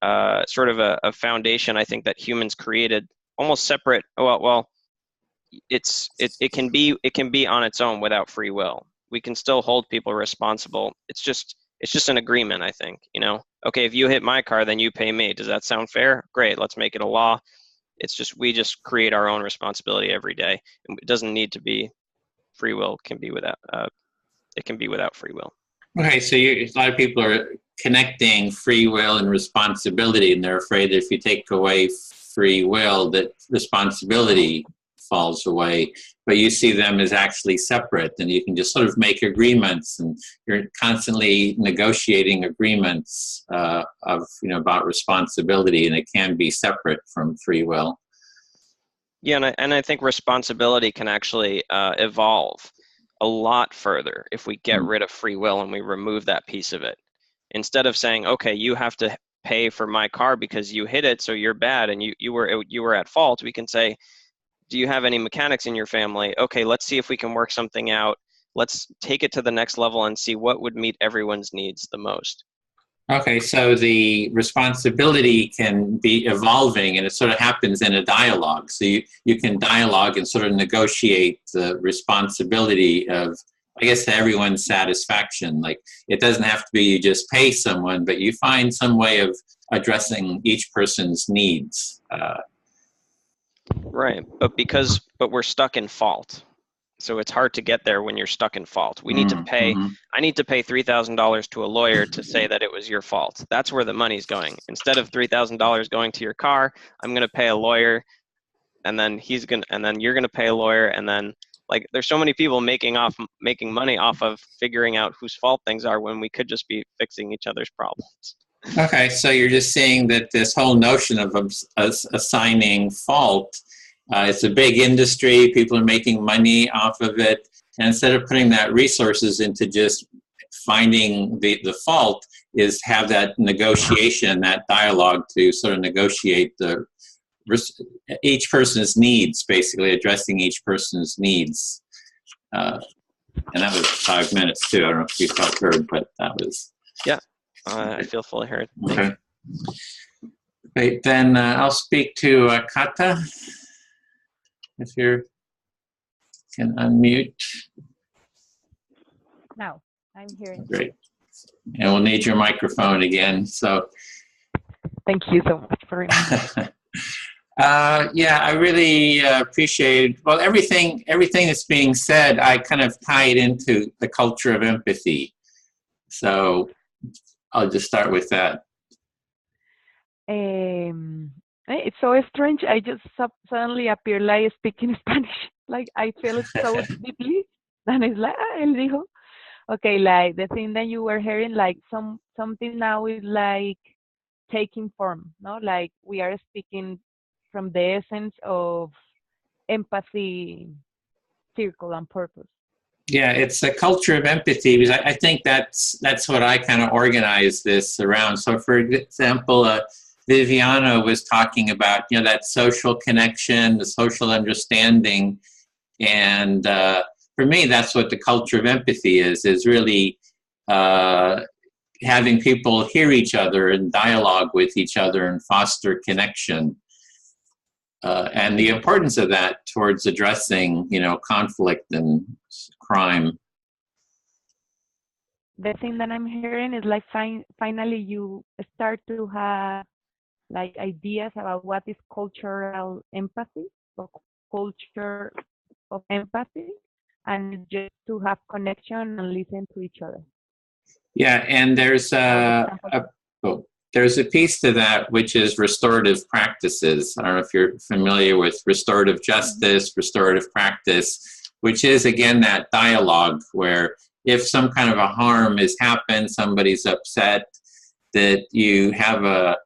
sort of a foundation, I think, that humans created, almost separate. Well, it can be on its own without free will. We can still hold people responsible. It's just an agreement, I think. Okay, if you hit my car, then you pay me. Does that sound fair? Great, let's make it a law. It's just we just create our own responsibility every day. It doesn't need to be free will. It can be without free will. Okay, so a lot of people are connecting free will and responsibility, and they're afraid that if you take away free will, that responsibility falls away. But you see them as actually separate, and you can just sort of make agreements, and you're constantly negotiating agreements about responsibility, and it can be separate from free will. Yeah, and I think responsibility can actually evolve a lot further if we get rid of free will and we remove that piece of it. Instead of saying, okay, you have to pay for my car because you hit it, so you're bad and you were at fault, we can say, do you have any mechanics in your family? Okay, let's see if we can work something out. Let's take it to the next level and see what would meet everyone's needs the most. Okay, so the responsibility can be evolving, and it sort of happens in a dialogue. So you can dialogue and sort of negotiate the responsibility of, I guess, to everyone's satisfaction. Like, it doesn't have to be you just pay someone, but you find some way of addressing each person's needs. Right, but we're stuck in fault. So it's hard to get there when you're stuck in fault. We need to pay, I need to pay $3,000 to a lawyer to say that it was your fault. That's where the money's going. Instead of $3,000 going to your car, I'm going to pay a lawyer, and then you're going to pay a lawyer, and then like there's so many people making money off of figuring out whose fault things are when we could just be fixing each other's problems. Okay, so you're just saying that this whole notion of assigning fault, it's a big industry, people are making money off of it, and instead of putting that resources into just finding the fault, is have that negotiation, that dialogue to sort of negotiate each person's needs, basically addressing each person's needs. And that was 5 minutes too. I don't know if you felt heard, but that was... Yeah, I feel fully heard. Okay. Great, then I'll speak to Kata. If you can unmute. Now, I'm hearing. Great. And we'll need your microphone again, so. Thank you so much for reminding. Yeah, I really appreciate, well, everything that's being said, I kind of tie it into the culture of empathy. So I'll just start with that. It's so strange. I just suddenly appear like speaking Spanish. Like I feel it so deeply. And it's like, él dijo. Okay, like the thing that you were hearing, like something now is like taking form, no? Like we are speaking from the essence of empathy, circle, and purpose. Yeah, it's a culture of empathy, because I think that's what I kind of organize this around. So for example, Viviana was talking about, that social connection, the social understanding. And for me, that's what the culture of empathy is really having people hear each other and dialogue with each other and foster connection. And the importance of that towards addressing, conflict and crime. The thing that I'm hearing is like finally you start to have like ideas about what is cultural empathy or culture of empathy, and just to have connection and listen to each other. Yeah, and there's a piece to that, which is restorative practices. I don't know if you're familiar with restorative justice, restorative practice, which is, again, that dialogue where if some kind of a harm has happened, somebody's upset, that you have a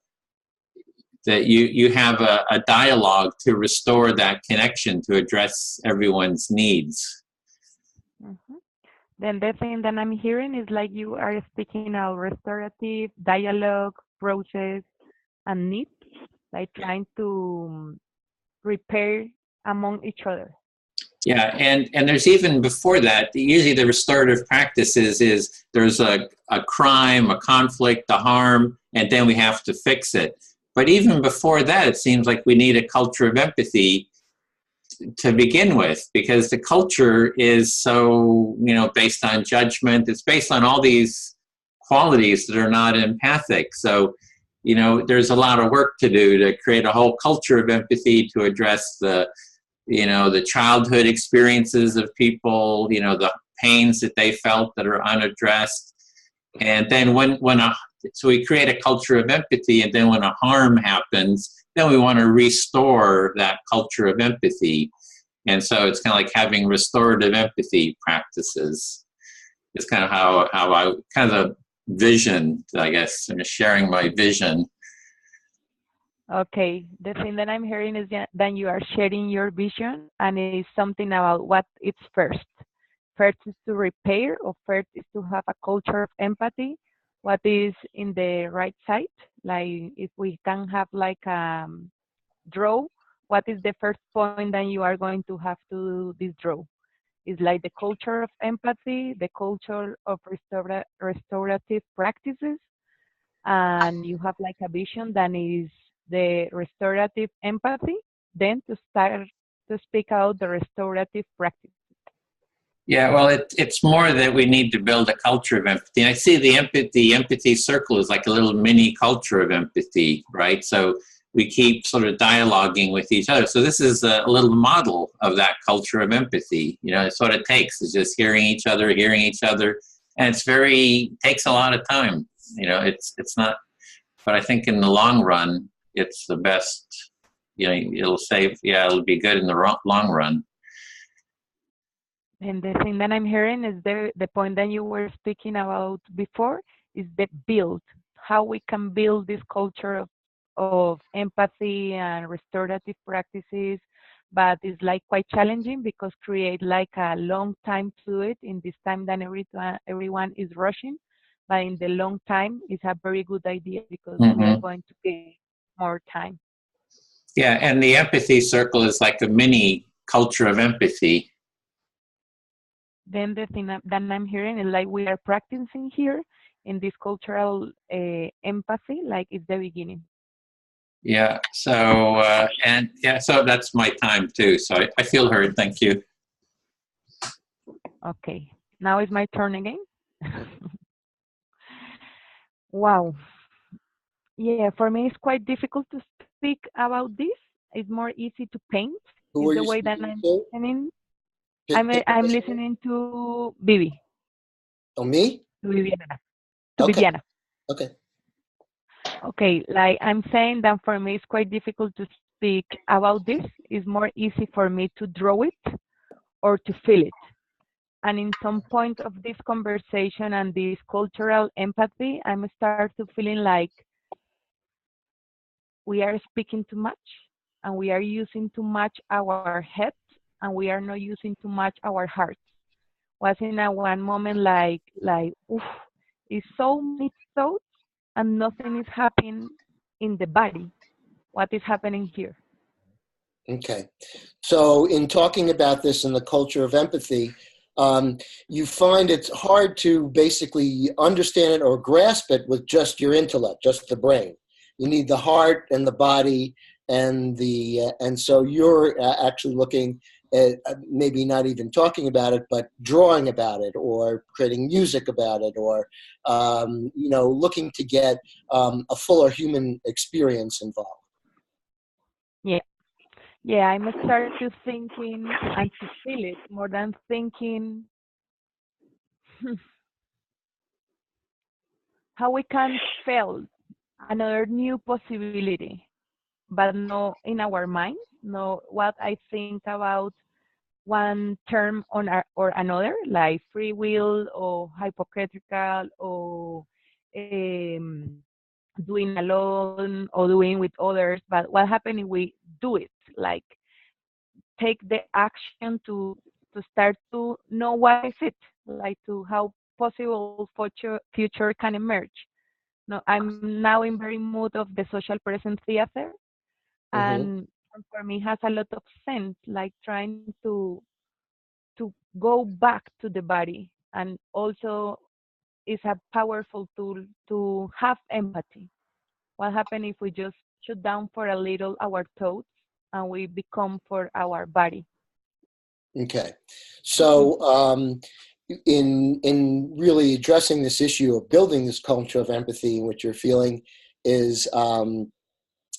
dialogue to restore that connection, to address everyone's needs. Mm-hmm. Then the thing that I'm hearing is like you are speaking of restorative dialogue, process, and needs, like trying to repair among each other. Yeah, and there's even before that, usually the restorative practices is there's a crime, a conflict, a harm, and then we have to fix it. But even before that, it seems like we need a culture of empathy to begin with, because the culture is so, based on judgment. It's based on all these qualities that are not empathic. So, there's a lot of work to do to create a whole culture of empathy to address the childhood experiences of people, the pains that they felt that are unaddressed. And then so we create a culture of empathy, and then when a harm happens, then we want to restore that culture of empathy. And so it's kind of like having restorative empathy practices. It's kind of how I, kind of the vision, I guess, I'm just sharing my vision. Okay, the thing that I'm hearing is that you are sharing your vision, and it's something about what it's first. First is to repair, or first is to have a culture of empathy. What is in the right side? Like if we can have like draw, what is the first point that you are going to have to do this draw? It's like the culture of empathy, the culture of restorative practices, and you have like a vision that is the restorative empathy, then to start to speak out the restorative practices. Yeah, well, it's more that we need to build a culture of empathy. And I see the empathy circle is like a little mini culture of empathy, right? So we keep sort of dialoguing with each other. So this is a little model of that culture of empathy. You know, it's what it takes, is just hearing each other, and it's takes a lot of time. You know, it's not, but I think in the long run, it's the best. You know, it'll be good in the long run. And the thing that I'm hearing is the point that you were speaking about before is the build, how we can build this culture of empathy and restorative practices, but it's like quite challenging because create like a long time to do it in this time that everyone is rushing, but in the long time it's a very good idea because we are going to gain more time. Yeah, and the empathy circle is like a mini culture of empathy. Then the thing that I'm hearing is like we are practicing here in this cultural empathy, like it's the beginning. Yeah. So so that's my time too. So I feel heard. Thank you. Okay. Now it's my turn again. Wow. Yeah, for me it's quite difficult to speak about this. It's more easy to paint. Who Is are the you way that speaking I'm to? listening. Pick I'm this listening to Vivi. one. Oh, me? To Viviana. To Okay. Viviana. Okay. Okay, like I'm saying that for me it's quite difficult to speak about this. It's more easy for me to draw it or to feel it. And in some point of this conversation and this cultural empathy, I'm start to feeling like we are speaking too much and we are using too much our heads and we are not using too much our hearts. Was in a one moment like oof, it's so many thoughts and nothing is happening in the body. What is happening here? Okay. So in talking about this in the culture of empathy, you find it's hard to basically understand it or grasp it with just your intellect, just the brain. You need the heart and the body and so you're actually looking at maybe not even talking about it, but drawing about it or creating music about it or, looking to get a fuller human experience involved. Yeah. Yeah, I'm start to thinking and to feel it more than thinking how we can feel another new possibility, but no in our mind, no what I think about one term or another, like free will or hypocritical or um, doing alone or doing with others. But what happens if we do it, like take the action to start to know what is it, like to how possible future can emerge. No, I'm now in very mood of the social presence theater, Mm-hmm. and for me has a lot of sense, like trying to go back to the body, and also is a powerful tool to have empathy. What happens if we just shut down for a little our thoughts and we become for our body? Okay. So in really addressing this issue of building this culture of empathy, what you're feeling is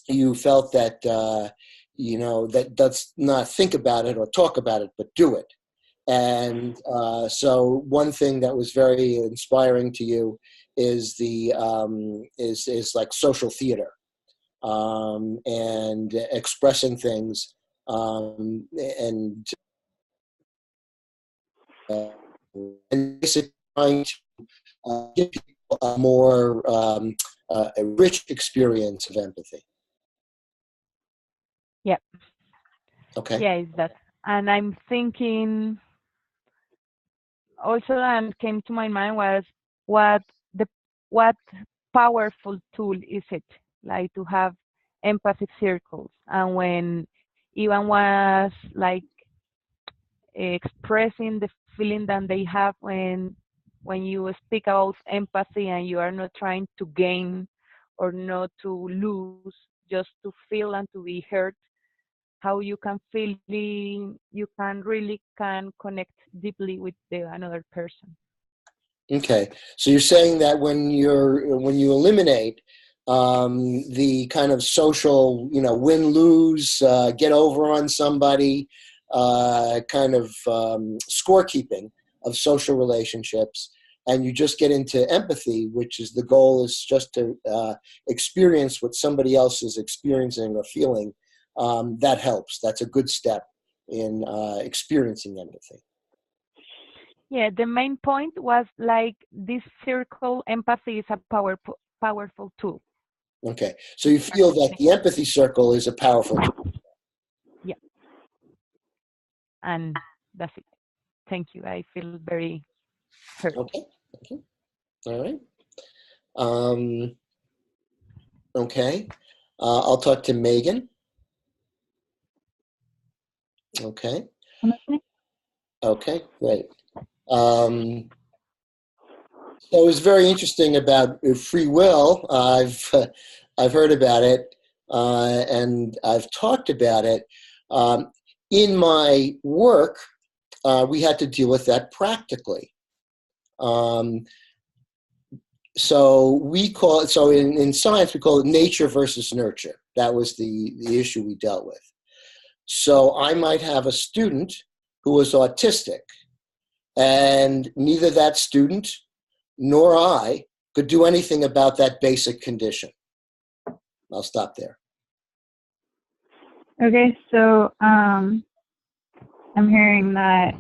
you felt that that does not think about it or talk about it, but do it. And so one thing that was very inspiring to you is the is like social theater and expressing things and and basically trying to give people a more a rich experience of empathy. Yeah, Okay. yeah, it's that. And I'm thinking also, and came to my mind was what the what powerful tool is it, like to have empathy circles. And when Ivan was like expressing the feeling that they have when you speak about empathy and you are not trying to gain or not to lose, just to feel and to be heard, how you can feel you can really can connect deeply with the another person. Okay. So you're saying that when you eliminate the kind of social, win-lose, get over on somebody, kind of scorekeeping of social relationships. And you just get into empathy, which is the goal is just to experience what somebody else is experiencing or feeling. That helps. That's a good step in experiencing empathy. Yeah, the main point was like this circle empathy is a powerful tool. Okay, so you feel that the empathy circle is a powerful tool. Yeah, and that's it. Thank you. I feel very heard. Okay, all right. Okay, I'll talk to Megan. Okay. Okay, great. So it was very interesting about free will. I've heard about it, and I've talked about it. In my work, we had to deal with that practically. So we call it, so in science, we call it nature versus nurture. That was the issue we dealt with. So I might have a student who was autistic, and neither that student nor I could do anything about that basic condition. I'll stop there. Okay, so I'm hearing that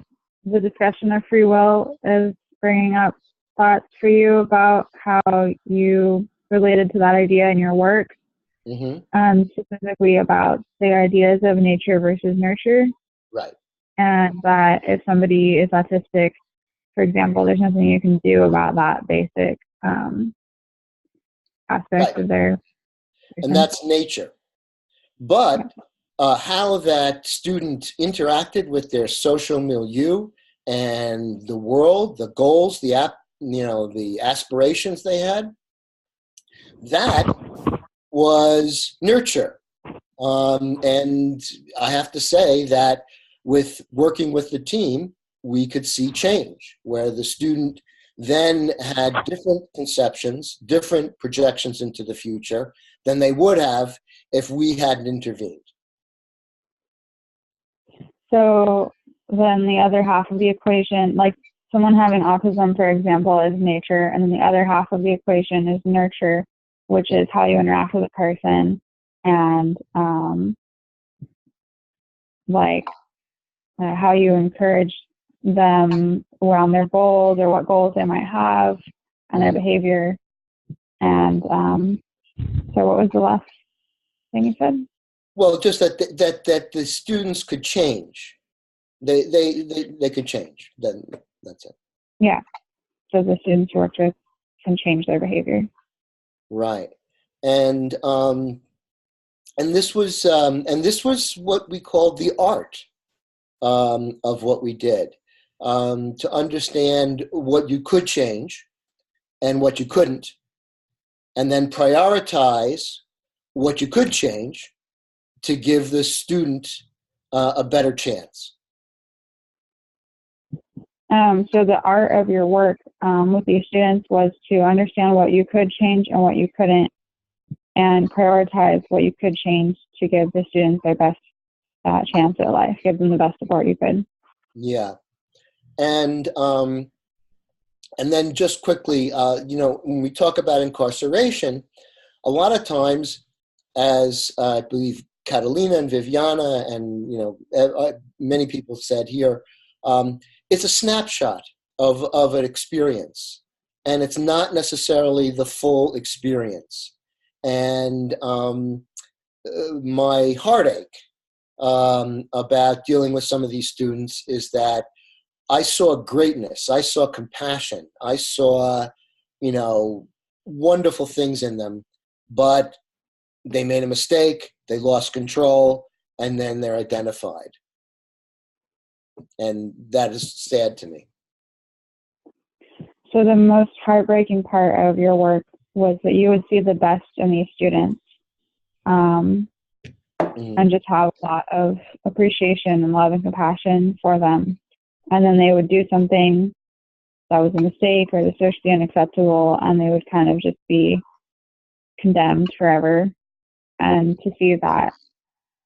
the discussion of free will is bringing up thoughts for you about how you related to that idea in your work, specifically about the ideas of nature versus nurture. Right. And that if somebody is autistic, for example, there's nothing you can do about that basic aspect of their person. And that's nature. But how that student interacted with their social milieu and the world, the goals, the aspirations they had, that was nurture. And I have to say that with working with the team, we could see change where the student then had different conceptions, different projections into the future than they would have if we hadn't intervened. So then the other half of the equation, like someone having autism, for example, is nature, and then the other half of the equation is nurture, which is how you interact with a person and how you encourage them around their goals or what goals they might have and their behavior. And so what was the last thing you said? Well, just that the students could change. They could change. Then that's it. Yeah. So the students you worked with can change their behavior. Right. And this was what we called the art of what we did, to understand what you could change and what you couldn't, and then prioritize what you could change to give the student a better chance. So the art of your work with these students was to understand what you could change and what you couldn't, and prioritize what you could change to give the students their best chance at life, give them the best support you could. Yeah. And then just quickly, when we talk about incarceration, a lot of times, as I believe Catalina and Viviana and many people said here, it's a snapshot of an experience, and it's not necessarily the full experience. And my heartache about dealing with some of these students is that I saw greatness, I saw compassion, I saw, wonderful things in them, but they made a mistake, they lost control, and then they're identified. And that is sad to me. So the most heartbreaking part of your work was that you would see the best in these students, and just have a lot of appreciation and love and compassion for them. And then they would do something that was a mistake or the socially unacceptable, and they would kind of just be condemned forever, and to see that,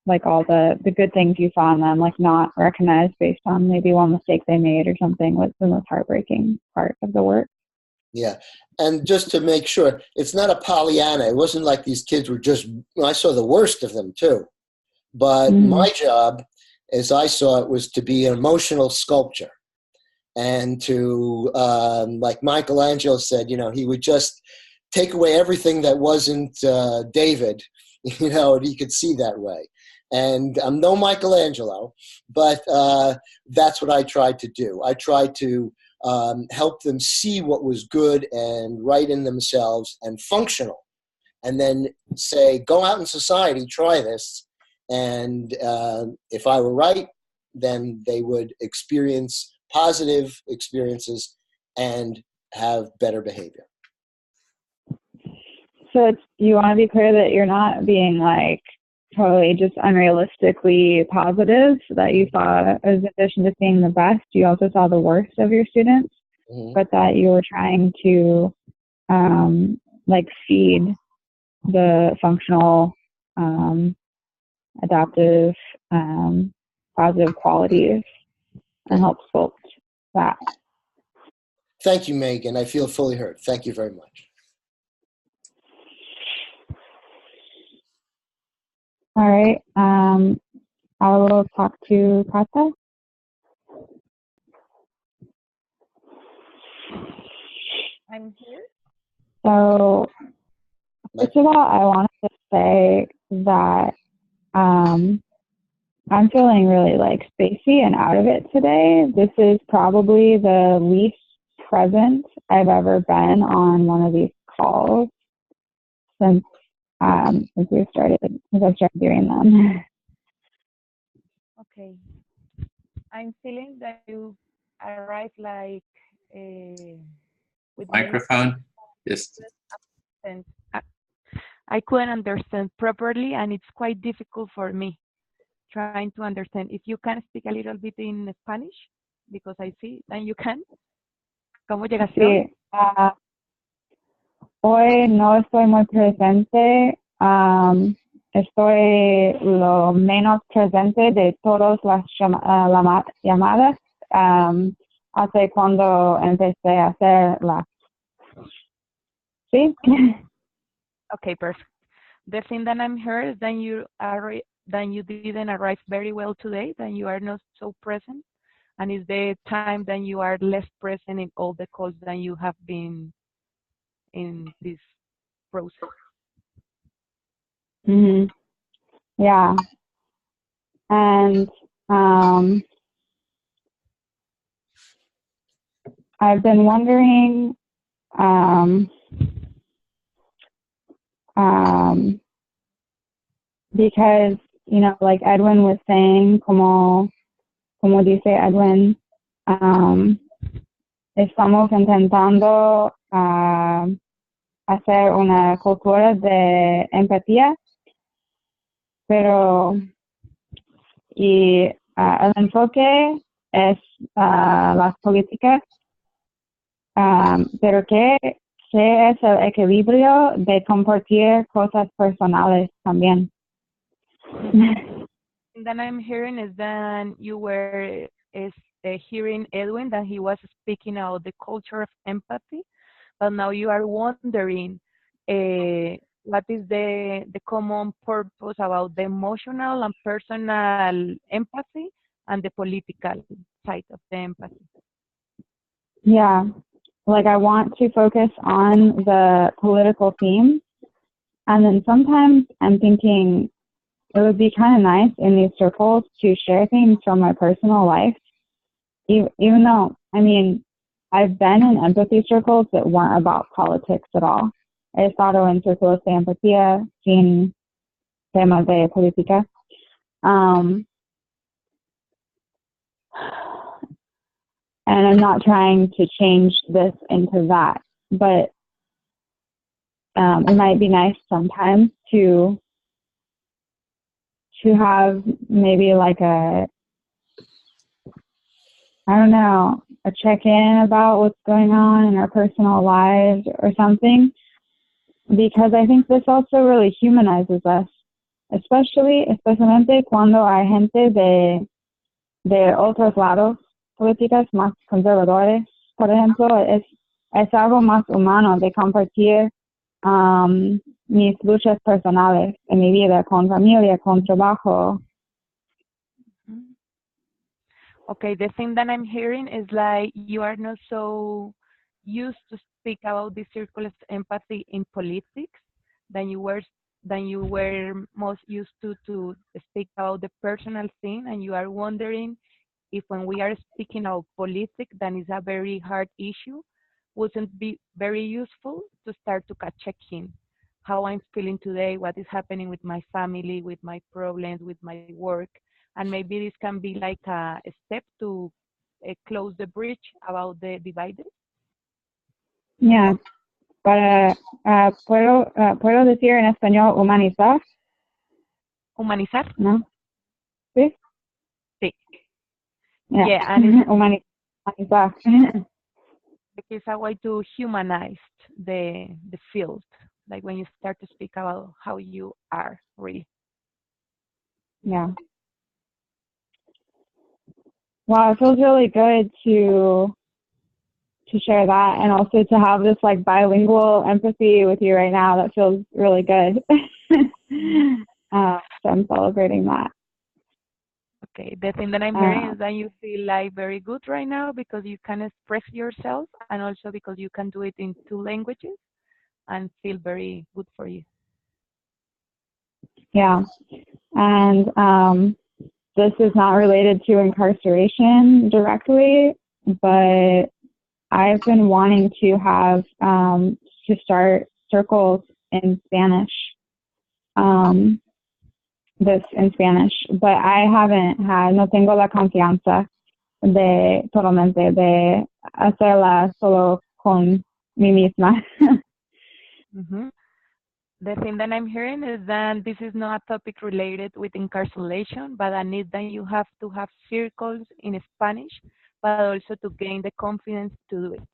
like, all the good things you saw in them, like, not recognized based on maybe one mistake they made or something, was the most heartbreaking part of the work. Yeah. And just to make sure, it's not a Pollyanna. It wasn't like these kids were just, I saw the worst of them too. But my job, as I saw it, was to be an emotional sculpture. And to, like Michelangelo said, he would just take away everything that wasn't David, and he could see that way. And I'm no Michelangelo, but that's what I tried to do. I tried to help them see what was good and right in themselves and functional, and then say, go out in society, try this. And if I were right, then they would experience positive experiences and have better behavior. So you want to be clear that you're not being like totally just unrealistically positive, that you saw, as in addition to seeing the best, you also saw the worst of your students, but that you were trying to like feed the functional, adaptive, positive qualities and help sculpt that. Thank you, Megan. I feel fully heard. Thank you very much. All right. I will talk to Kata. I'm here. So, first of all, I wanted to say that I'm feeling really like spacey and out of it today. This is probably the least present I've ever been on one of these calls since I started doing them. Okay. I'm feeling that you arrived like with Microphone. Just. and I couldn't understand properly, and it's quite difficult for me trying to understand. If you can speak a little bit in Spanish, because I see, then you can. ¿Cómo llegaste hoy? Sí. Hoy no estoy muy presente. Estoy lo menos presente de todas las llamadas hace cuando empecé a hacerlas. ¿Sí? Okay, perfect. The thing that I'm here is that you didn't arrive very well today, that you are not so present, and it's the time that you are less present in all the calls that you have been in this process. Mm-hmm. Yeah. And I've been wondering because, like Edwin was saying, como dice Edwin, estamos intentando hacer una cultura de empatía, pero el enfoque es las políticas, pero ¿qué es el equilibrio de compartir cosas personales también? That I'm hearing is that you were hearing Edwin, that he was speaking about the culture of empathy, but now you are wondering what is the common purpose about the emotional and personal empathy and the political side of the empathy. Yeah, like I want to focus on the political theme, and then sometimes I'm thinking it would be kind of nice in these circles to share things from my personal life, even though, I've been in empathy circles that weren't about politics at all. He estado en círculos de empatía sin temas de política. And I'm not trying to change this into that, but it might be nice sometimes to have maybe like a check-in about what's going on in our personal lives or something. because I think this also really humanizes us, especially cuando hay gente de otros lados, políticas más conservadores, por ejemplo, es algo más humano de compartir mis luchas personales en mi vida, con familia, con trabajo. Okay, the thing that I'm hearing is like you are not so used to speak about the circle of empathy in politics than you were most used to speak about the personal thing, and you are wondering if when we are speaking about politics, that is a very hard issue, wouldn't be very useful to start to check in how I'm feeling today, what is happening with my family, with my problems, with my work, and maybe this can be like a step to close the bridge about the divided. Yeah, puedo decir en español humanizar, Humanizar? ¿no? Sí. Sí. Yeah, and humanizar. it's a way to humanize the field, like when you start to speak about how you are really. Yeah. Wow, it feels really good to share that, and also to have this like bilingual empathy with you right now. That feels really good. So I'm celebrating that. Okay, the thing that I'm hearing is that you feel like very good right now because you can express yourself, and also because you can do it in 2 languages and feel very good for you. Yeah, and this is not related to incarceration directly, but I've been wanting to have to start circles in Spanish. This in Spanish, but I haven't had, no tengo la confianza totalmente de hacerla solo con mí misma. Mm-hmm. The thing that I'm hearing is that this is not a topic related with incarceration, but a need that you have to have circles in Spanish, but also to gain the confidence to do it.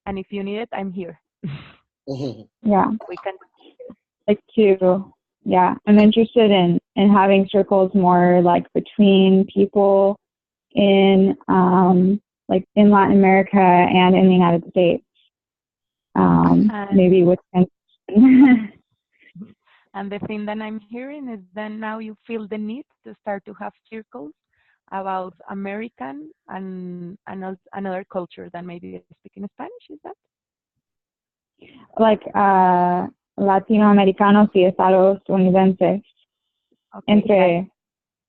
And if you need it, I'm here. Yeah. We can. Like yeah, I'm interested in having circles more like between people in like in Latin America and in the United States. Maybe with and the thing that I'm hearing is that now you feel the need to start to have circles about American and another culture than maybe speaking Spanish, is that? Like latinoamericanos y estadounidenses. Okay,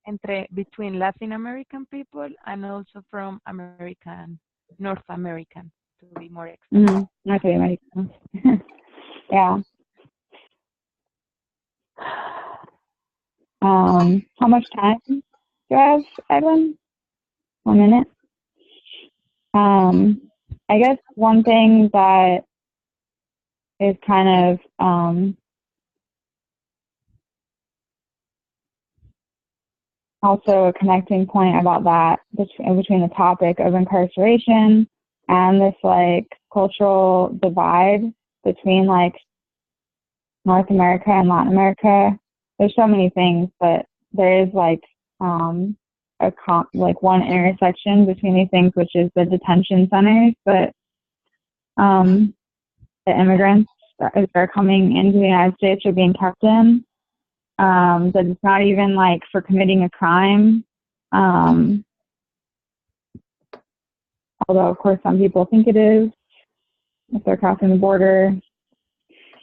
entre between Latin American people and also from North American, to be more exact. North American. Yeah. How much time do you have, Edwin? 1 minute. I guess one thing that is kind of also a connecting point about that between the topic of incarceration and this like cultural divide between like North America and Latin America. There's so many things, but there is like like one intersection between these things, which is the detention centers, but the immigrants that are coming into the United States are being kept in. That it's not even like for committing a crime. Although of course some people think it is if they're crossing the border.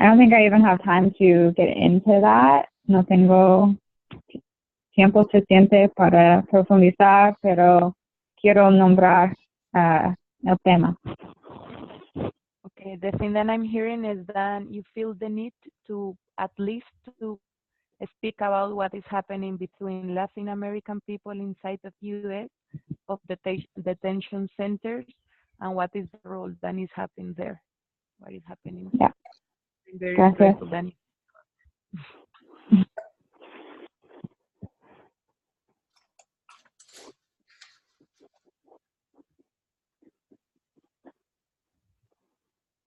I don't think I even have time to get into that. No tengo tiempo suficiente para profundizar, pero quiero nombrar el tema. Okay, the thing that I'm hearing is that you feel the need to at least to speak about what is happening between Latin American people inside of U.S. of the detention centers and what is the role that is happening there. What is happening? Yeah. I'm very grateful, Danny.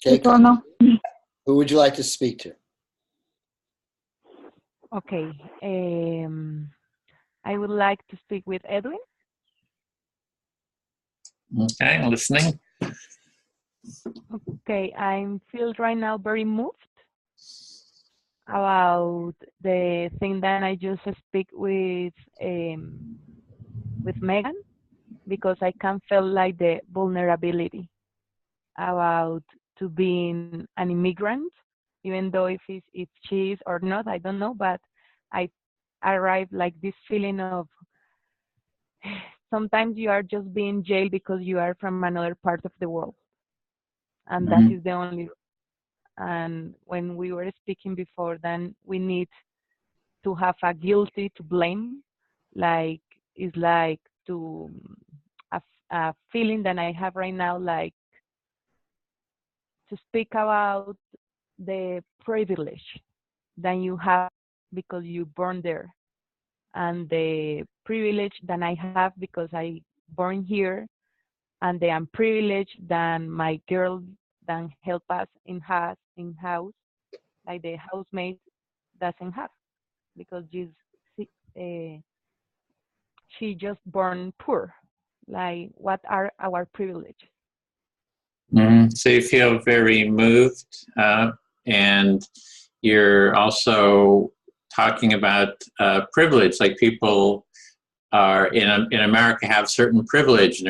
Okay, Who would you like to speak to? Okay. I would like to speak with Edwin. Okay, I'm listening. Okay, I feel right now very moved about the thing that I just speak with Megan, because I can feel like the vulnerability about to being an immigrant, even though if she is or not, I don't know, but I arrived like this feeling of sometimes you are just being jailed because you are from another part of the world, and that Mhm. is the only. And when we were speaking before, then we need to have a guilty to blame, like it's like to a feeling that I have right now, like to speak about the privilege that you have because you born there, and the privilege that I have because I born here, and the unprivileged than my girl that help us in house, like the housemaid doesn't have, because she, uh, she just born poor. Like, what are our privileges? So you feel very moved, and you're also talking about privilege, like people are in America have certain privilege, and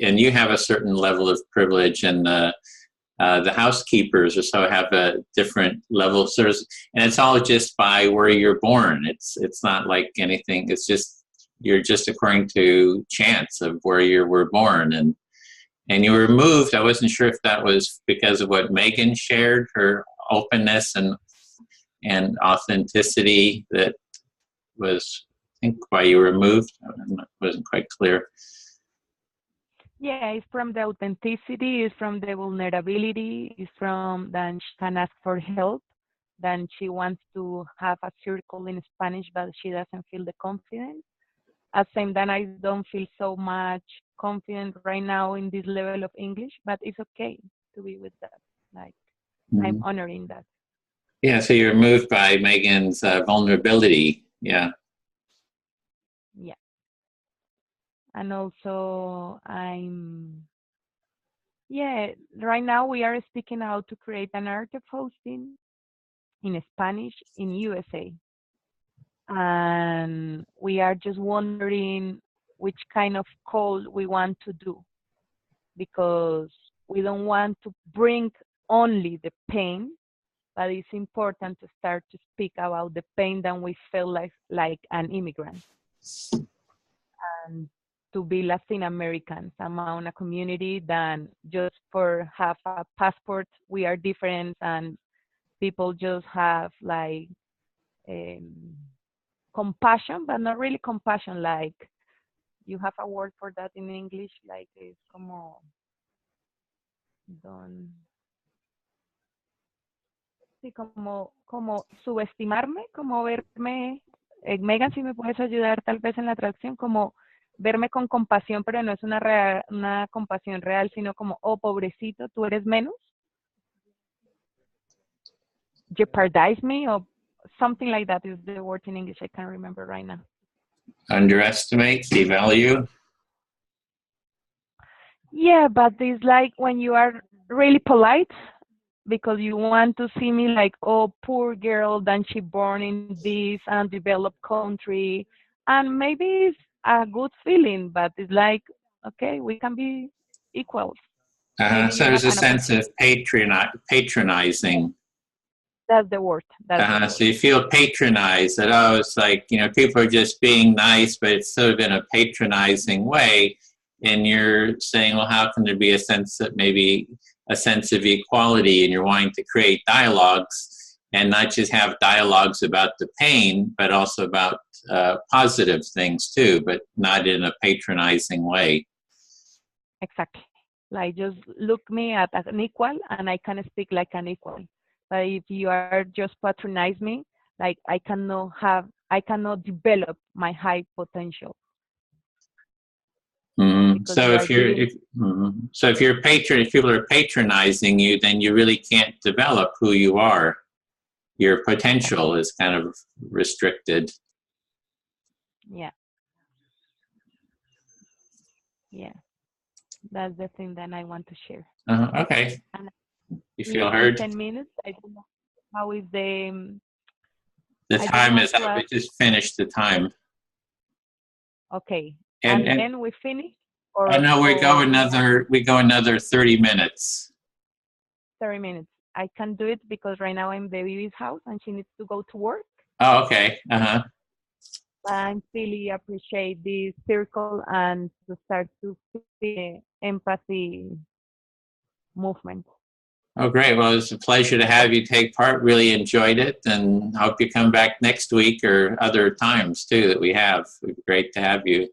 and you have a certain level of privilege, and the housekeepers or so have a different level of service, and it's all just by where you're born. It's not like anything. It's just you're just according to chance of where you were born, and you were moved. I wasn't sure if that was because of what Megan shared, her openness and authenticity, that was, I think, why you were moved. Wasn't quite clear. Yeah, it's from the authenticity, it's from the vulnerability, it's from then she can ask for help, then she wants to have a circle in Spanish, but she doesn't feel the confidence. At the same time, I don't feel so much confident right now in this level of English, but it's okay to be with that. Like, I'm Mhm. honoring that. Yeah, so you're moved by Megan's vulnerability. Yeah. Yeah. And also, yeah, right now we are speaking out to create an art of hosting in Spanish in USA. And we are just wondering which kind of call we want to do, because we don't want to bring only the pain, but it's important to start to speak about the pain that we feel like an immigrant, and to be Latin Americans among a community that just for have a passport we are different, and people just have like um, compassion, but not really compassion. Like, you have a word for that in English, like es como don, sí, como subestimarme, como verme, Megan, si me puedes ayudar tal vez en la traducción, como verme con compasión, pero no es una compasión real, sino como, oh, pobrecito, tú eres menos, jeopardize me, or something like that is the word in English, I can't remember right now. Underestimate, devalue. Yeah, but it's like when you are really polite, because you want to see me like, oh, poor girl, then she born in this undeveloped country, and maybe it's a good feeling, but it's like, okay, we can be equals. Maybe So you have there's a an sense of patronizing. That's the word. That's the word. So you feel patronized, that, oh, it's like, people are just being nice, but it's sort of in a patronizing way. And you're saying, well, how can there be a sense of equality, and you're wanting to create dialogues, and not just have dialogues about the pain, but also about positive things too, but not in a patronizing way. Exactly. Like, just look me at an equal, and I can speak like an equal. But if you are just patronize me, like, I cannot develop my high potential. because So you are if you're giving. if people are patronizing you, then you really can't develop who you are. Your potential is kind of restricted. Yeah, yeah, that's the thing that I want to share. Okay, And you we feel in heard. 10 minutes. I don't know how is the. The I don't time want is to up. We ask. just finished the time, Okay, and and and then we finish, no, or we have we go another 30 minutes. 30 minutes. I can do it because right now I'm the baby's house and she needs to go to work. Oh, okay. I really appreciate this circle and to start to feel empathy movement. Oh, great. Well, it's a pleasure to have you take part. Really enjoyed it, and hope you come back next week or other times too that we have. It'd be great to have you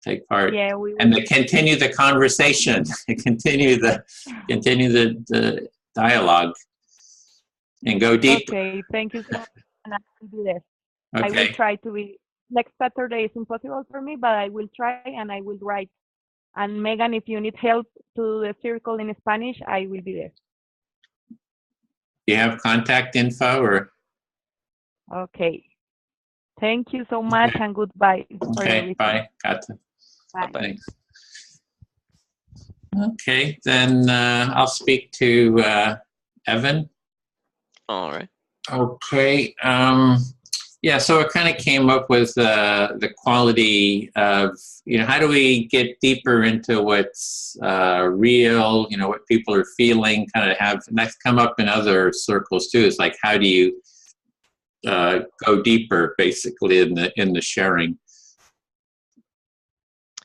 take part, Yeah, we and will. to continue the conversation, continue the dialogue, and go deep. Okay, thank you so much. And I will be there. I will Okay. try to be. Next Saturday is impossible for me, but I will try and I will write. And Megan, if you need help to the circle in Spanish, I will be there. Do you have contact info or? Okay. Thank you so much and goodbye for Okay. everything. Bye. Got to. Bye. Thanks. Okay, then I'll speak to Evan. All right. Okay. Yeah, so it kind of came up with the quality of, how do we get deeper into what's real, what people are feeling, kind of have, and that's come up in other circles too. It's like, how do you go deeper, basically, in the sharing?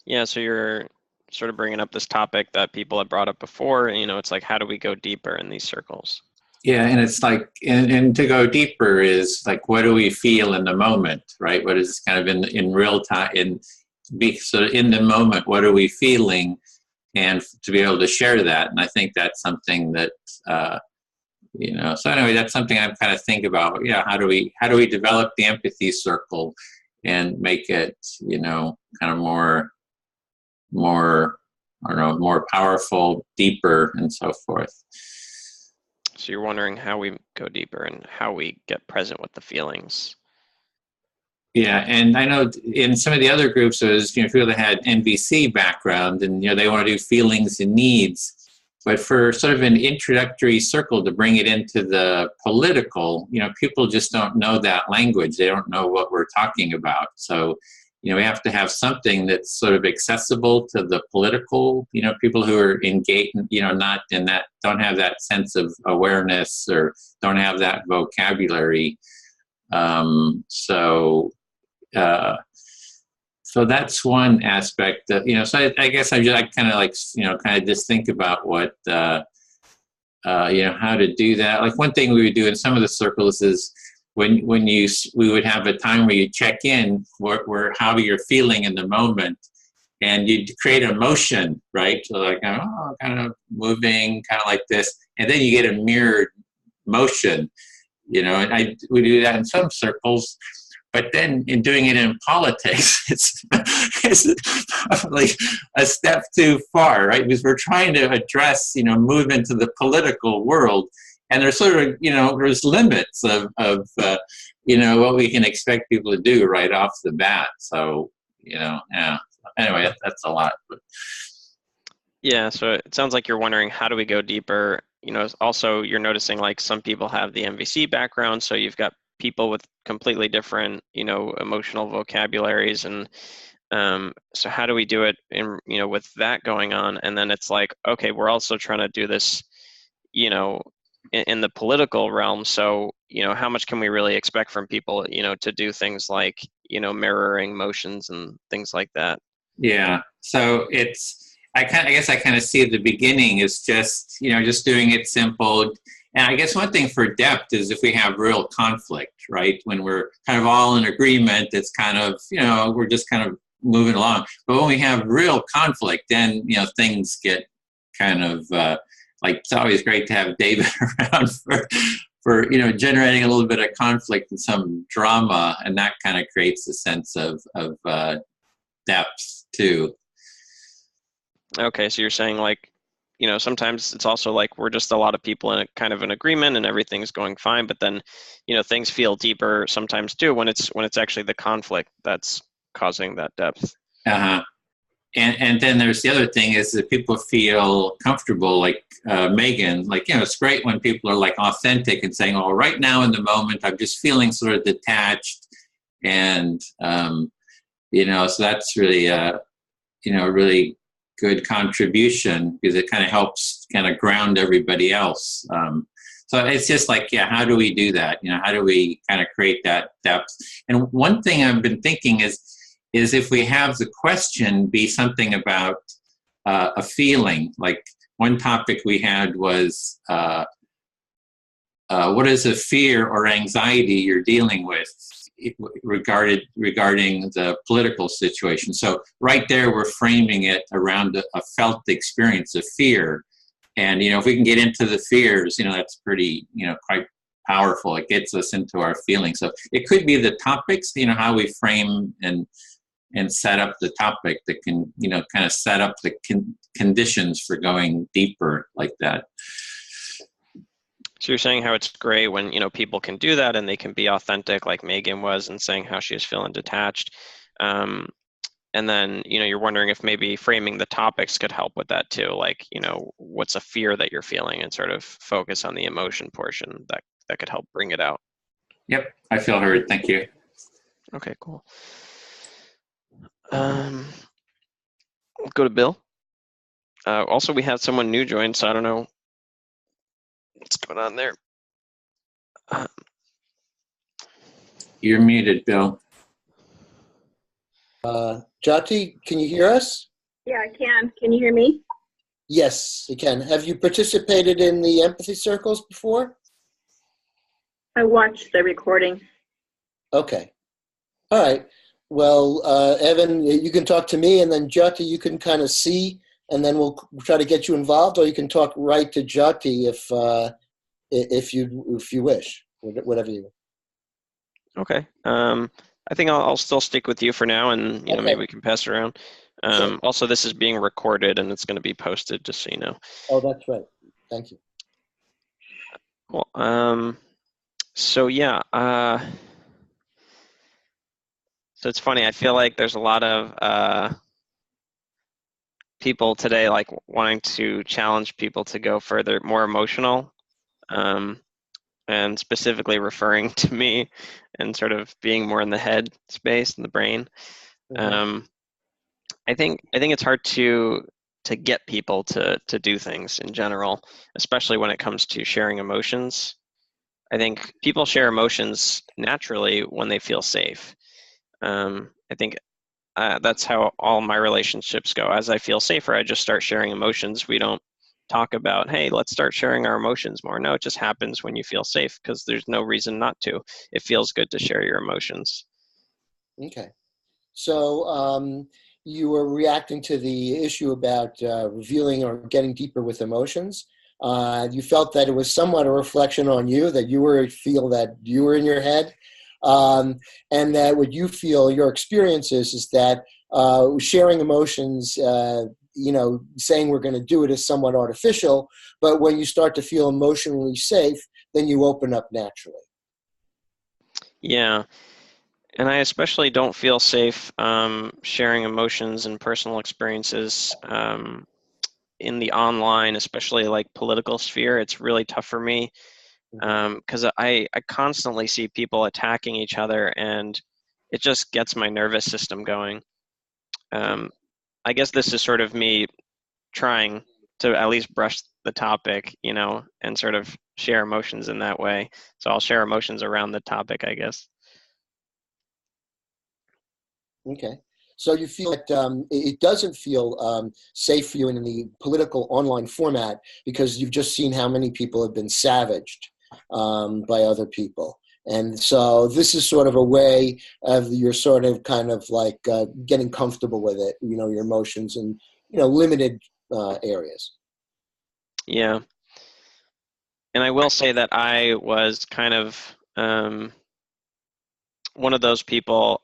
Yeah, so you're sort of bringing up this topic that people have brought up before. It's like, how do we go deeper in these circles? Yeah, and it's like, and to go deeper is like, what do we feel in the moment, right? What is kind of in real time, so in the moment, what are we feeling, and to be able to share that. And I think that's something that, so anyway, that's something I'm kind of thinking about. Yeah, how do we develop the empathy circle and make it, kind of more, I don't know, more powerful, deeper, and so forth. So you're wondering how we go deeper and how we get present with the feelings. Yeah, and I know in some of the other groups, it was, people that had NVC background, and they want to do feelings and needs. But for sort of an introductory circle to bring it into the political, people just don't know that language. They don't know what we're talking about. So, we have to have something that's sort of accessible to the political, people who are engaged, not in that, don't have that sense of awareness or don't have that vocabulary. So that's one aspect that, so I guess I kind of like, kind of just think about what, how to do that. Like one thing we would do in some of the circles is we would have a time where you check in where how you're feeling in the moment, and you'd create a motion, right? So like, kind of moving, kind of like this, and then you get a mirrored motion, and we do that in some circles. But then in doing it in politics, it's probably a step too far, right? Because we're trying to address, move into the political world, and there's sort of, there's limits of what we can expect people to do right off the bat. So, yeah. Anyway, that's a lot. But. Yeah, so it sounds like you're wondering, how do we go deeper? Also you're noticing like some people have the MVC background, so you've got people with completely different, emotional vocabularies, and so how do we do it in, with that going on? And then it's like, okay, we're also trying to do this, in the political realm. So, how much can we really expect from people, to do things like, mirroring motions and things like that? Yeah. So I guess I kind of see the beginning is just, just doing it simple. And I guess one thing for depth is if we have real conflict, right? When we're kind of all in agreement, it's kind of, we're just kind of moving along. But when we have real conflict, then, things get kind of like, it's always great to have David around for generating a little bit of conflict and some drama. And that kind of creates a sense of depth too. Okay, so you're saying like, sometimes it's also like we're just a lot of people in a kind of an agreement and everything's going fine, but then, things feel deeper sometimes too when it's actually the conflict that's causing that depth. Uh-huh. And then there's the other thing is that people feel comfortable, like Megan, like, it's great when people are like authentic and saying, oh, right now in the moment, I'm just feeling sort of detached. And, so that's really, really good contribution because it kind of helps kind of ground everybody else. So it's just like, yeah, how do we do that? How do we kind of create that depth? And one thing I've been thinking is if we have the question be something about a feeling, like one topic we had was, what is a fear or anxiety you're dealing with regarding the political situation? So right there, we're framing it around a felt experience of fear. And, if we can get into the fears, that's pretty, quite powerful. It gets us into our feelings. So it could be the topics, how we frame and set up the topic that can, kind of set up the conditions for going deeper like that. So you're saying how it's great when, people can do that and they can be authentic like Megan was and saying how she is feeling detached. And then, you're wondering if maybe framing the topics could help with that too. Like, what's a fear that you're feeling and sort of focus on the emotion portion that could help bring it out. Yep, I feel heard. Thank you. Okay, cool. We'll go to Bill. Also, we had someone new join, so I don't know what's going on there. You're muted, Bill. Jati, can you hear us? Yeah, I can. Can you hear me? Yes, I can. Have you participated in the empathy circles before? I watched the recording. Okay. All right. Well, Evan, you can talk to me, and then Jati, you can kind of see, and then we'll try to get you involved, or you can talk right to Jati if you wish, whatever you. Okay. I think I'll still stick with you for now, and Okay. maybe we can pass it around. Sure. Also, this is being recorded, and it's going to be posted, just so you know. Oh, that's right. Thank you. Cool. So yeah. So it's funny. I feel like there's a lot of people today like wanting to challenge people to go further, more emotional, and specifically referring to me and sort of being more in the head space, in the brain. Mm-hmm. I think it's hard to get people to do things in general, especially when it comes to sharing emotions. I think people share emotions naturally when they feel safe. I think that's how all my relationships go. As I feel safer, I just start sharing emotions. We don't talk about, hey, let's start sharing our emotions more. No, it just happens when you feel safe because there's no reason not to. It feels good to share your emotions. Okay. So you were reacting to the issue about revealing or getting deeper with emotions. You felt that it was somewhat a reflection on you, that you feel that you were in your head, and that what you feel your experience is that sharing emotions, saying we're going to do it is somewhat artificial, but when you start to feel emotionally safe, then you open up naturally. Yeah. And I especially don't feel safe sharing emotions and personal experiences in the online, especially like political sphere. It's really tough for me because I constantly see people attacking each other, and it just gets my nervous system going. I guess this is sort of me trying to at least brush the topic, and sort of share emotions in that way. So I'll share emotions around the topic, I guess. Okay. So you feel that it doesn't feel safe for you in the political online format because you've just seen how many people have been savaged by other people. And so this is sort of a way of you're sort of kind of like getting comfortable with it, your emotions in, limited areas. Yeah. And I will say that I was kind of one of those people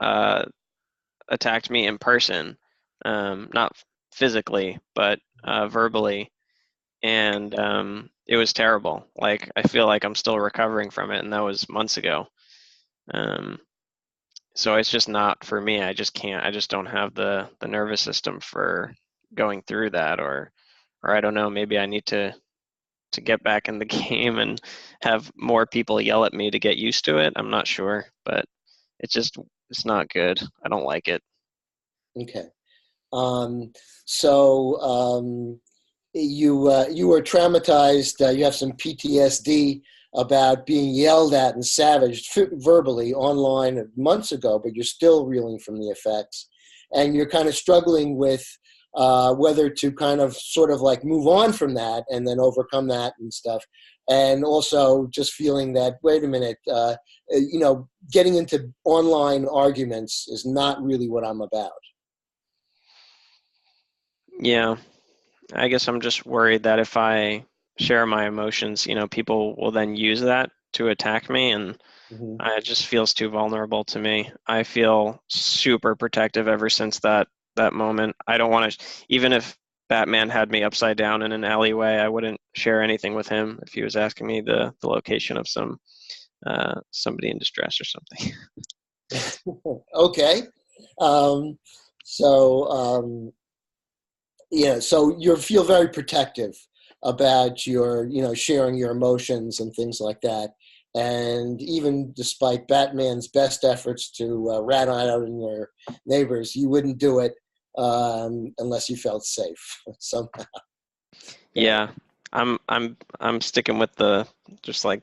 attacked me in person, not physically, but verbally. And it was terrible. Like, I feel like I'm still recovering from it, and that was months ago. So it's just not for me. I just can't. I just don't have the nervous system for going through that, or I don't know. Maybe I need to get back in the game and have more people yell at me to get used to it. I'm not sure, but it's not good. I don't like it. Okay. So you were traumatized. You have some PTSD about being yelled at and savaged verbally online months ago, but you're still reeling from the effects, and you're kind of struggling with whether to kind of sort of like move on from that and then overcome that and stuff, and also just feeling that, wait a minute, getting into online arguments is not really what I'm about. Yeah, I guess I'm just worried that if I share my emotions, people will then use that to attack me, and Mm-hmm. it just feels too vulnerable to me. I feel super protective ever since that moment. I don't want to, even if Batman had me upside down in an alleyway, I wouldn't share anything with him if he was asking me the location of somebody in distress or something. Okay. So you feel very protective about your, sharing your emotions and things like that. And even despite Batman's best efforts to rat out in your neighbors, you wouldn't do it unless you felt safe somehow. Yeah, I'm sticking with just like,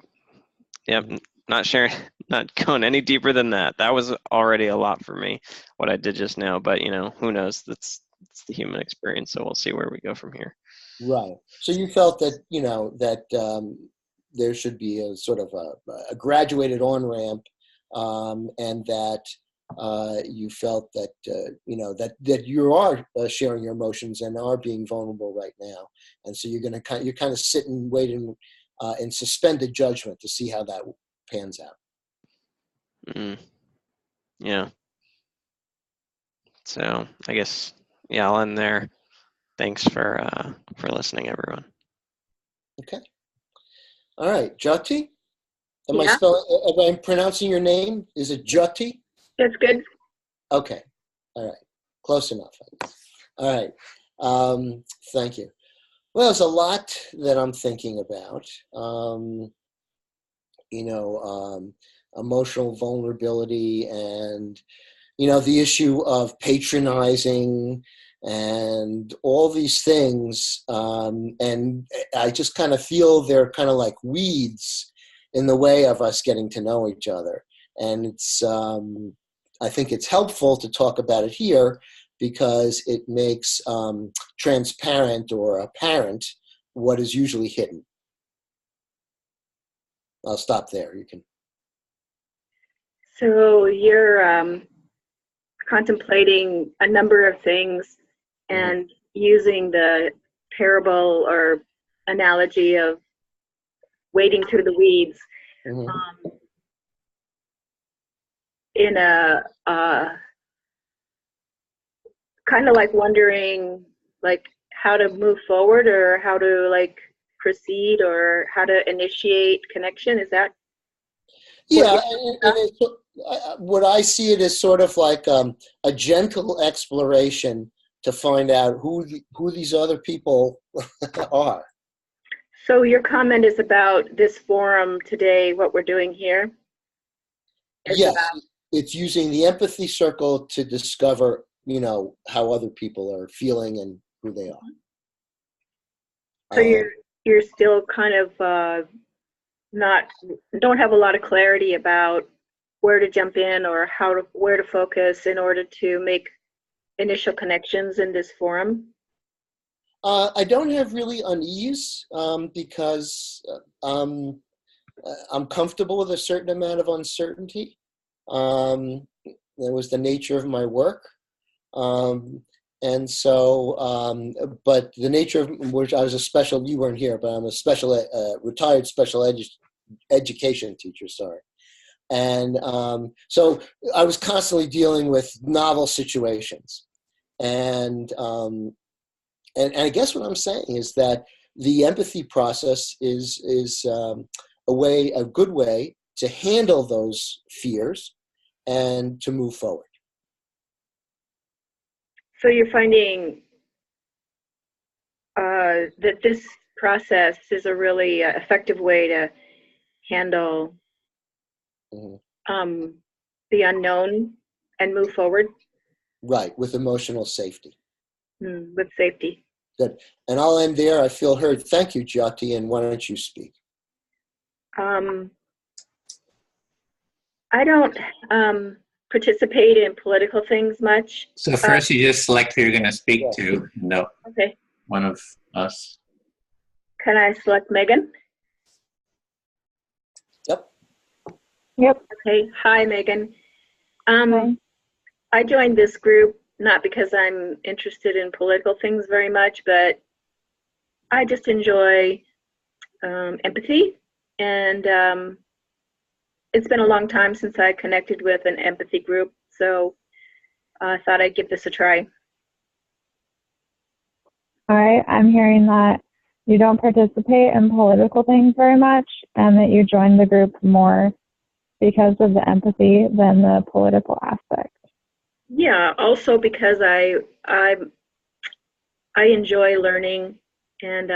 yep, not sharing, not going any deeper than that. That was already a lot for me, what I did just now. But who knows? It's the human experience, so we'll see where we go from here. Right. So you felt that there should be a sort of a graduated on ramp, and that you felt that that you are sharing your emotions and are being vulnerable right now, and so you're kind of sit and wait in suspended judgment to see how that pans out. Yeah. So I guess, yeah, I'll end there. Thanks for listening, everyone. Okay. All right, Jyoti. Am Yeah. I pronouncing your name? Is it Jyoti? That's good. Okay. All right. Close enough. All right. Thank you. Well, there's a lot that I'm thinking about. Emotional vulnerability and, the issue of patronizing and all these things. And I just kind of feel they're kind of like weeds in the way of us getting to know each other. And I think it's helpful to talk about it here because it makes transparent or apparent what is usually hidden. I'll stop there. You can. So you're contemplating a number of things and using the parable or analogy of wading through the weeds in a kind of like wondering like how to move forward or how to like proceed or how to initiate connection. Is that? Yeah, what I see it as sort of like a gentle exploration to find out who these other people are. So your comment is about this forum today, what we're doing here? Yes, it's using the empathy circle to discover, how other people are feeling and who they are. So you're still kind of don't have a lot of clarity about where to jump in or where to focus in order to make initial connections in this forum? I don't have really unease because I'm comfortable with a certain amount of uncertainty. That was the nature of my work. And so, but the nature of which I was you weren't here, but I'm a retired special education teacher, sorry. And so I was constantly dealing with novel situations. And and I guess what I'm saying is that the empathy process is a good way to handle those fears and to move forward. So you're finding that this process is a really effective way to handle Mm-hmm. The unknown and move forward. Right, with emotional safety. With safety. Good. And I'll end there. I feel heard. Thank you, Jyoti, and why don't you speak? I don't participate in political things much. So first you just select who you're going to speak Yes. to. No, Okay. one of us. Can I select Megan? Yep. Yep. Okay. Hi, Megan. Hi. I joined this group not because I'm interested in political things very much, but I just enjoy empathy, and it's been a long time since I connected with an empathy group, so I thought I'd give this a try. All right. I'm hearing that you don't participate in political things very much, and that you joined the group more because of the empathy than the political aspect. Yeah, also because I enjoy learning and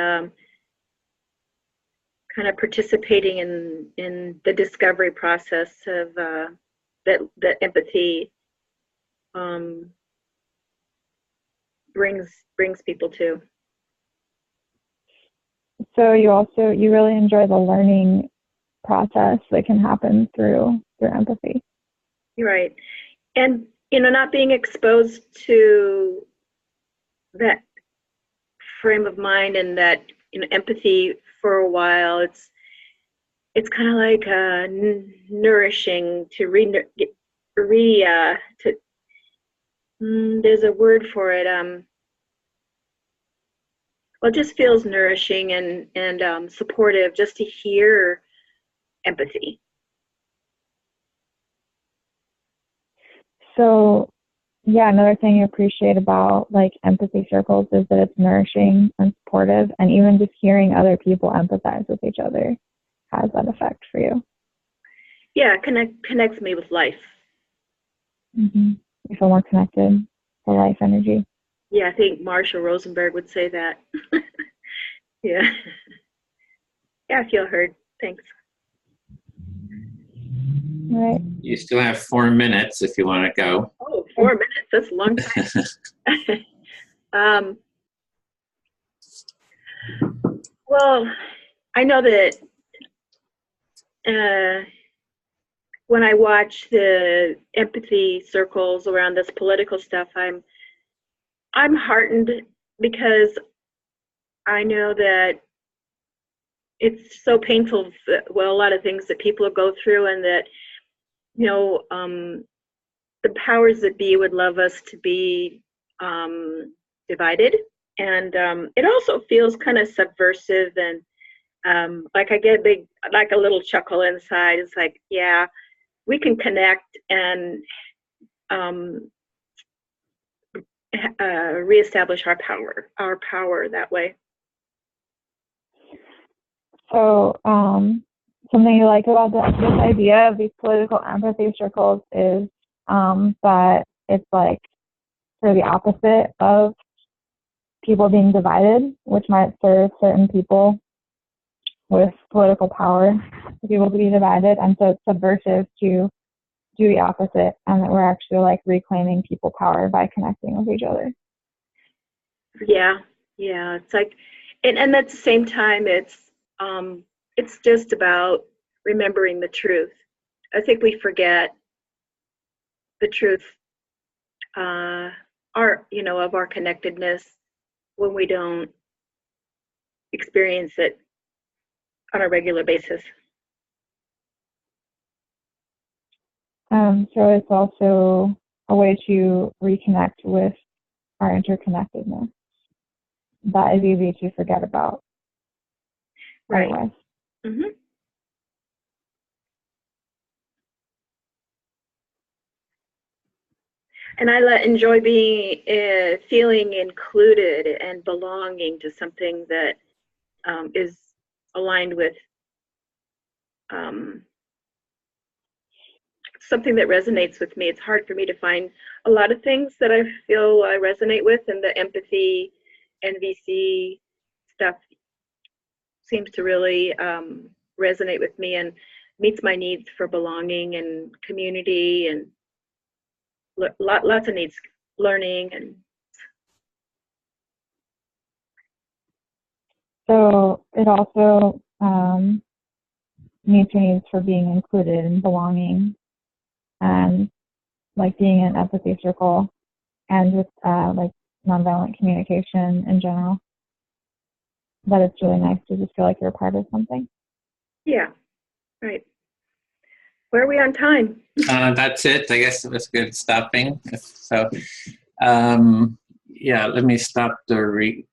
kind of participating in the discovery process of that empathy brings people to. So you really enjoy the learning process that can happen through empathy. You're right. And, not being exposed to that frame of mind and that, empathy for a while, it's kind of like nourishing to there's a word for it. Well, it just feels nourishing and supportive just to hear empathy. So, yeah, another thing you appreciate about like empathy circles is that it's nourishing and supportive, and even just hearing other people empathize with each other has that effect for you. Yeah, connects me with life. Mm-hmm. You feel more connected to life energy. Yeah, I think Marshall Rosenberg would say that. Yeah. Yeah, I feel heard. Thanks. Right. You still have 4 minutes if you want to go. Oh, 4 minutes. That's a long time. Well, I know that when I watch the empathy circles around this political stuff, I'm heartened because I know that it's so painful. Well, a lot of things that people go through, and that the powers that be would love us to be divided, and it also feels kind of subversive, and like I get a little chuckle inside. It's like, yeah, we can connect and reestablish our power that way. So, something you like about this idea of these political empathy circles is that it's like sort of the opposite of people being divided, which might serve certain people with political power for people to be divided, and so it's subversive to do the opposite, and that we're actually like reclaiming people power by connecting with each other. Yeah, it's like, and at the same time, it's just about remembering the truth. I think we forget the truth, of our connectedness when we don't experience it on a regular basis. So it's also a way to reconnect with our interconnectedness that is easy to forget about. Right. Otherwise. Mm-hmm. And I enjoy being, feeling included and belonging to something that is aligned with something that resonates with me. It's hard for me to find a lot of things that I feel I resonate with, and the empathy, NVC stuff seems to really resonate with me and meets my needs for belonging and community and lots of needs, learning. And so it also meets your needs for being included and belonging, and like being in an empathy circle, and just like nonviolent communication in general. But it's really nice to just feel like you're a part of something. yeah, right. Where are we on time? That's it. I guess it was good stopping. So, yeah, let me stop the